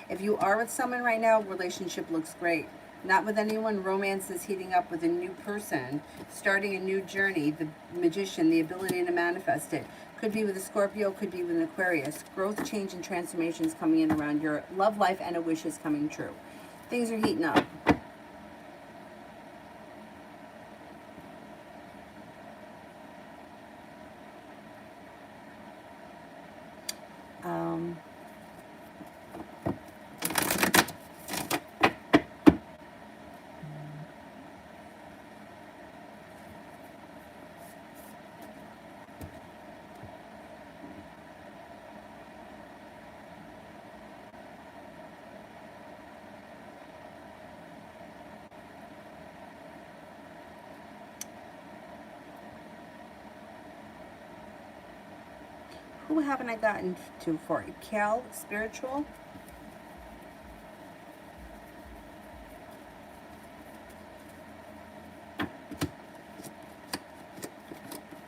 If you are with someone right now, relationship looks great. Not with anyone, romance is heating up with a new person, starting a new journey, the magician, the ability to manifest it. Could be with a Scorpio, could be with an Aquarius. Growth, change, and transformations coming in around your love life, and a wish is coming true. Things are heating up. Who haven't I gotten to for it? Cal, spiritual.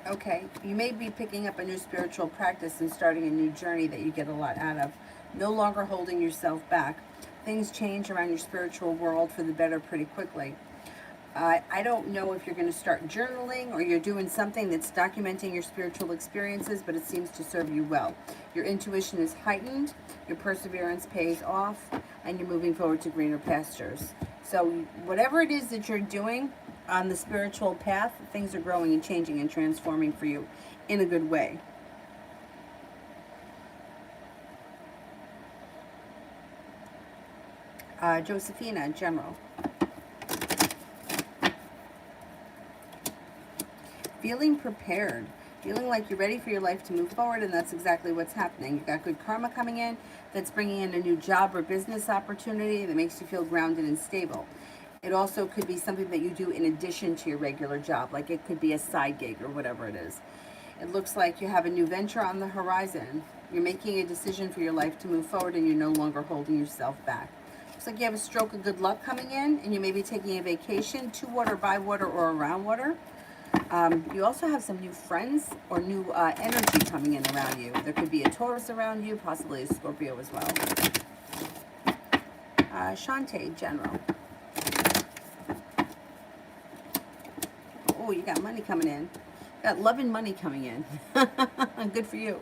Okay, you may be picking up a new spiritual practice and starting a new journey that you get a lot out of. No longer holding yourself back. Things change around your spiritual world for the better pretty quickly. I don't know if you're going to start journaling or you're doing something that's documenting your spiritual experiences, but it seems to serve you well. Your intuition is heightened, your perseverance pays off, and you're moving forward to greener pastures. So whatever it is that you're doing on the spiritual path, things are growing and changing and transforming for you in a good way. Josephina, general. Feeling prepared, feeling like you're ready for your life to move forward, and that's exactly what's happening. You've got good karma coming in that's bringing in a new job or business opportunity that makes you feel grounded and stable. It also could be something that you do in addition to your regular job, like it could be a side gig or whatever it is. It looks like you have a new venture on the horizon. You're making a decision for your life to move forward, and you're no longer holding yourself back. Looks like you have a stroke of good luck coming in, and you may be taking a vacation to water, by water, or around water. You also have some new friends or new energy coming in around you. There could be a Taurus around you, possibly a Scorpio as well. Shantae, general. Oh, you got money coming in. Got love and money coming in. Good for you.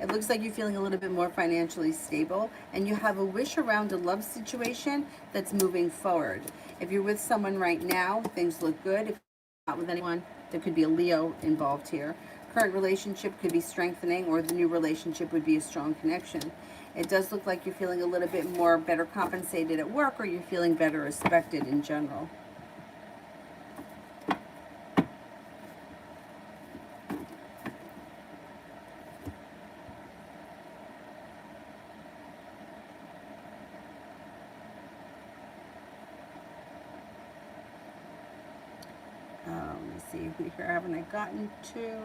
It looks like you're feeling a little bit more financially stable, and you have a wish around a love situation that's moving forward. If you're with someone right now, things look good. If you're not with anyone, there could be a Leo involved here. Current relationship could be strengthening, or the new relationship would be a strong connection. It does look like you're feeling a little bit more better compensated at work, or you're feeling better respected in general. Let's see, who here haven't I gotten to?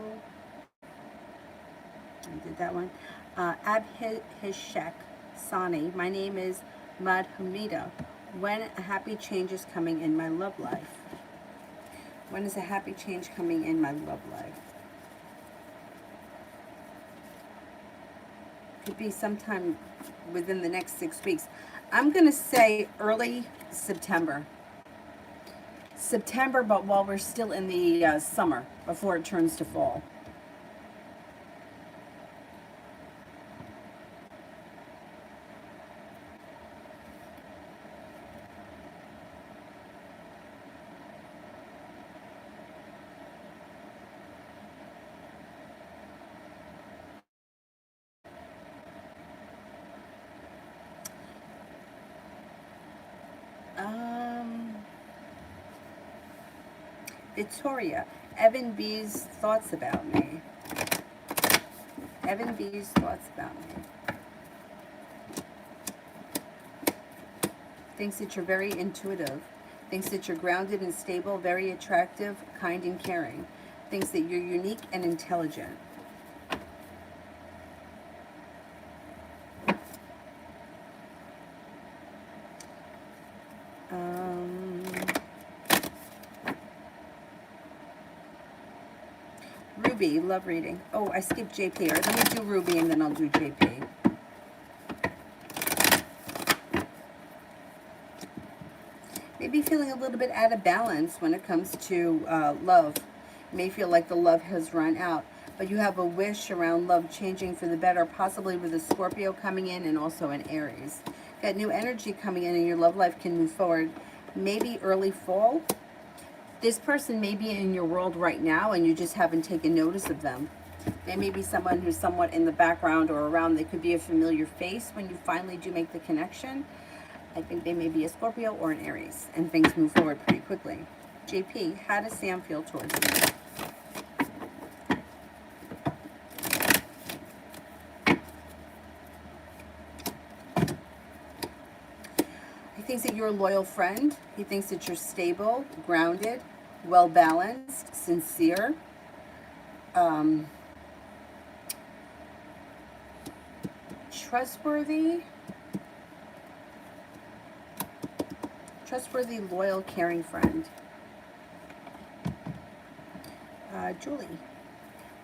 I did that one. Abhishek Sani. My name is Madhumita. When a happy change is coming in my love life? When is a happy change coming in my love life? Could be sometime within the next 6 weeks. I'm going to say early September. September, but while we're still in the summer, before it turns to fall. Victoria, Evan B's thoughts about me. Evan B's thoughts about me. Thinks that you're very intuitive. Thinks that you're grounded and stable, very attractive, kind and caring. Thinks that you're unique and intelligent. Ruby, love reading. Oh, I skipped JP. All right, let me do Ruby and then I'll do JP. Maybe feeling a little bit out of balance when it comes to love. You may feel like the love has run out, but you have a wish around love changing for the better, possibly with a Scorpio coming in and also an Aries. Got new energy coming in and your love life can move forward. Maybe early fall. This person may be in your world right now and you just haven't taken notice of them. They may be someone who's somewhat in the background or around. They could be a familiar face when you finally do make the connection. I think they may be a Scorpio or an Aries, and things move forward pretty quickly. JP, how does Sam feel towards you? He thinks that you're a loyal friend. He thinks that you're stable, grounded, well-balanced, sincere. Trustworthy, loyal, caring friend. Julie,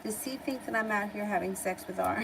does he think that I'm out here having sex with R?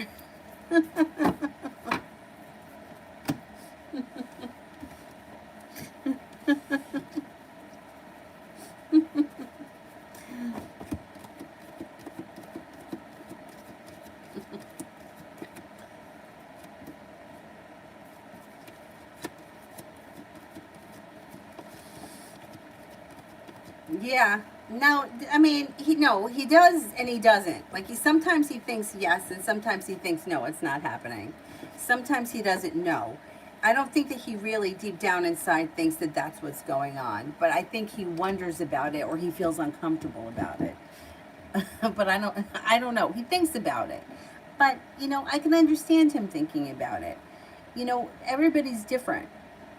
Yeah. No, I mean, he does and he doesn't. Like sometimes he thinks yes and sometimes he thinks no, it's not happening. Sometimes he doesn't know. I don't think that he really deep down inside thinks that that's what's going on, but I think he wonders about it or he feels uncomfortable about it. But I don't know. He thinks about it. But, I can understand him thinking about it. Everybody's different.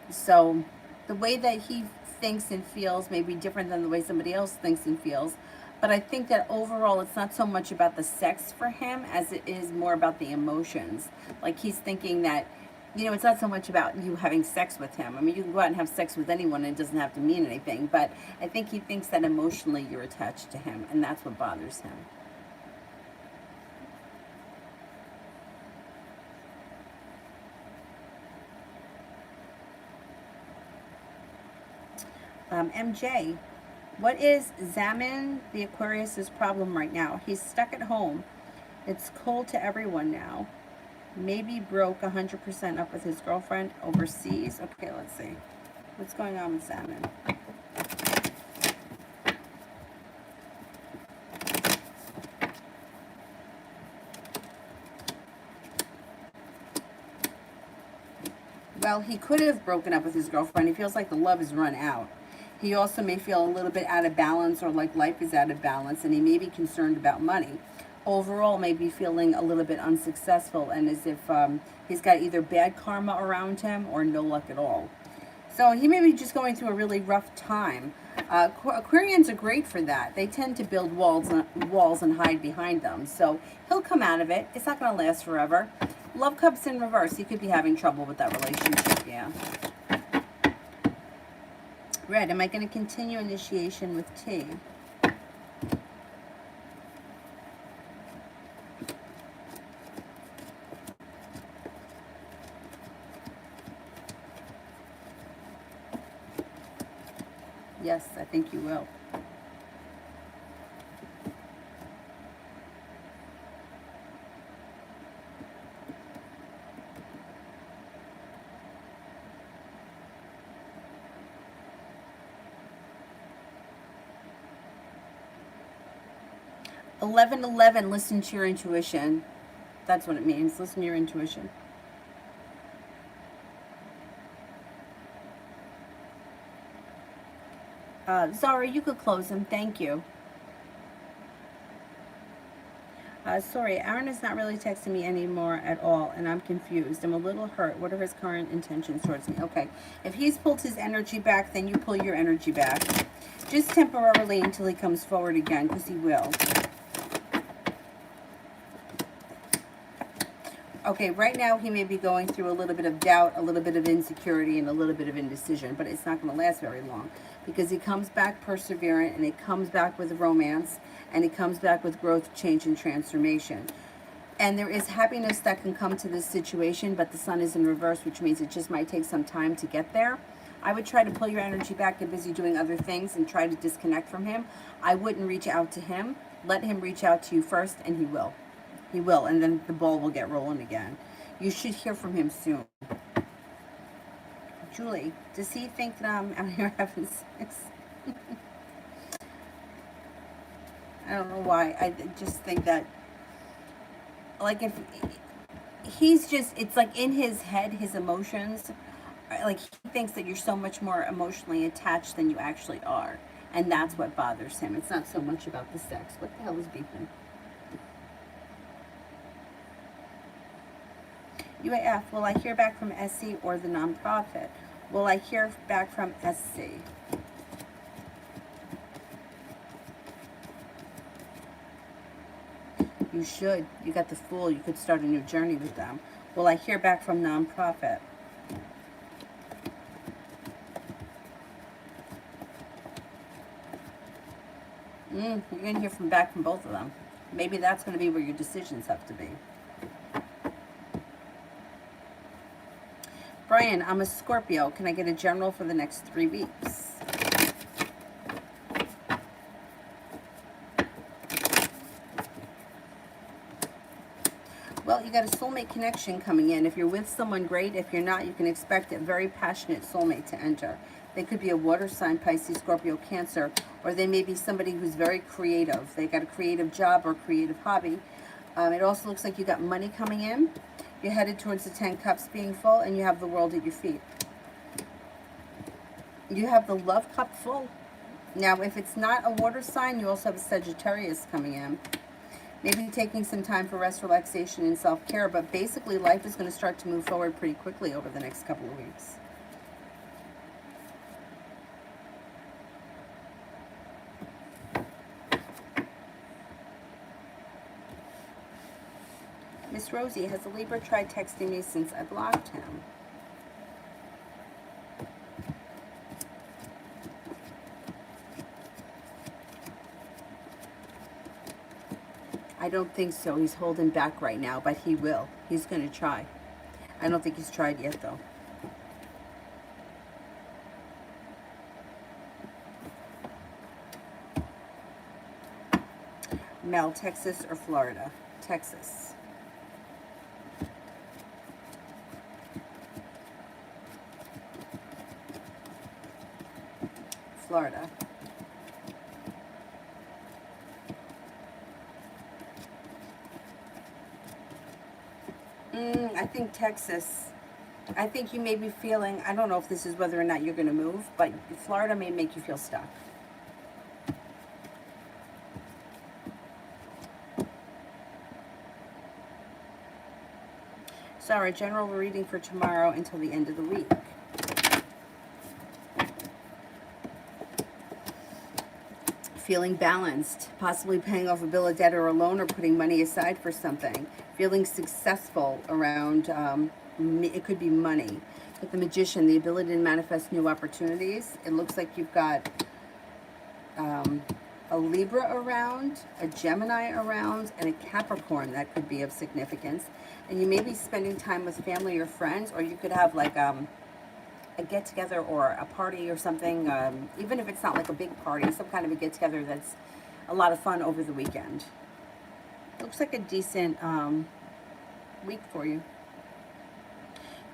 So the way that he thinks and feels may be different than the way somebody else thinks and feels. But I think that overall, it's not so much about the sex for him as it is more about the emotions. Like he's thinking that, it's not so much about you having sex with him. I mean, you can go out and have sex with anyone and it doesn't have to mean anything. But I think he thinks that emotionally you're attached to him, and that's what bothers him. MJ, what is Zaman the Aquarius's problem right now? He's stuck at home. It's cold to everyone now. Maybe broke 100% up with his girlfriend overseas. Okay, let's see. What's going on with Zaman? Well, he could have broken up with his girlfriend. He feels like the love has run out. He also may feel a little bit out of balance or like life is out of balance, and he may be concerned about money. Overall, may be feeling a little bit unsuccessful and as if he's got either bad karma around him or no luck at all. So he may be just going through a really rough time. Aquarians are great for that. They tend to build walls and hide behind them. So he'll come out of it. It's not going to last forever. Love Cup's in reverse. He could be having trouble with that relationship, yeah. Red, am I going to continue initiation with T? Yes, I think you will. (11:11). Listen to your intuition. That's what it means. Listen to your intuition. Zara, you could close them. Thank you. Sorry, Aaron is not really texting me anymore at all, and I'm confused. I'm a little hurt. What are his current intentions towards me? Okay, if he's pulled his energy back, then you pull your energy back. Just temporarily until he comes forward again, because he will. Okay, right now he may be going through a little bit of doubt, a little bit of insecurity, and a little bit of indecision, but it's not going to last very long because he comes back perseverant, and he comes back with romance, and he comes back with growth, change, and transformation. And there is happiness that can come to this situation, but the sun is in reverse, which means it just might take some time to get there. I would try to pull your energy back. Get busy doing other things and try to disconnect from him. I wouldn't reach out to him. Let him reach out to you first, and he will. He will, and then the ball will get rolling again. You should hear from him soon. Julie, does he think that I'm out here having sex? I don't know why. I just think that, like, if he's just, it's like in his head, his emotions, like he thinks that you're so much more emotionally attached than you actually are. And that's what bothers him. It's not so much about the sex. What the hell is beeping? UAF, will I hear back from SC or the nonprofit? Will I hear back from SC? You should. You got the Fool. You could start a new journey with them. Will I hear back from nonprofit? You're going to hear back from both of them. Maybe that's going to be where your decisions have to be. Brian, I'm a Scorpio. Can I get a general for the next 3 weeks? Well, you got a soulmate connection coming in. If you're with someone, great. If you're not, you can expect a very passionate soulmate to enter. They could be a water sign, Pisces, Scorpio, Cancer, or they may be somebody who's very creative. They got a creative job or creative hobby. It also looks like you got money coming in. You're headed towards the 10 cups being full, and you have the world at your feet. You have the love cup full. Now, if it's not a water sign, you also have a Sagittarius coming in. Maybe taking some time for rest, relaxation, and self-care, but basically life is going to start to move forward pretty quickly over the next couple of weeks. Miss Rosie, has a Libra tried texting me since I blocked him? I don't think so. He's holding back right now, but he will. He's going to try. I don't think he's tried yet, though. Mel, Texas or Florida? Texas. Florida. I think Texas. I think you may be feeling, I don't know if this is whether or not you're going to move, but Florida may make you feel stuck. Sorry, general reading for tomorrow until the end of the week. Feeling balanced, possibly paying off a bill of debt or a loan or putting money aside for something. Feeling successful around, it could be money. With the Magician, the ability to manifest new opportunities. It looks like you've got a Libra around, a Gemini around, and a Capricorn that could be of significance. And you may be spending time with family or friends, or you could have like a get-together or a party or something, even if it's not like a big party, some kind of a get-together that's a lot of fun over the weekend. Looks like a decent week for you.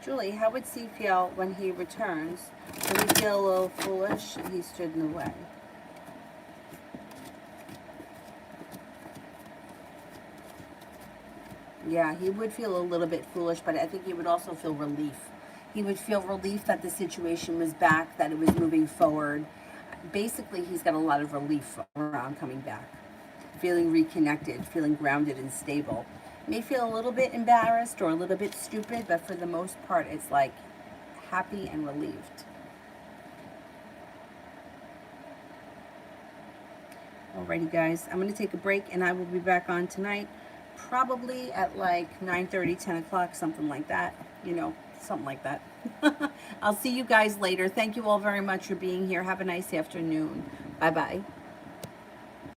Julie, how would C feel when he returns? Will he feel a little foolish? He stood in the way. Yeah, he would feel a little bit foolish, but I think he would also feel relief. He would feel relief that the situation was back, that it was moving forward. Basically, he's got a lot of relief around coming back. Feeling reconnected, feeling grounded and stable. May feel a little bit embarrassed or a little bit stupid, but for the most part, it's like happy and relieved. Alrighty, guys. I'm going to take a break, and I will be back on tonight. Probably at like 9:30, 10 o'clock, something like that. You know, something like that. I'll see you guys later. Thank you all very much for being here. Have a nice afternoon. Bye-bye.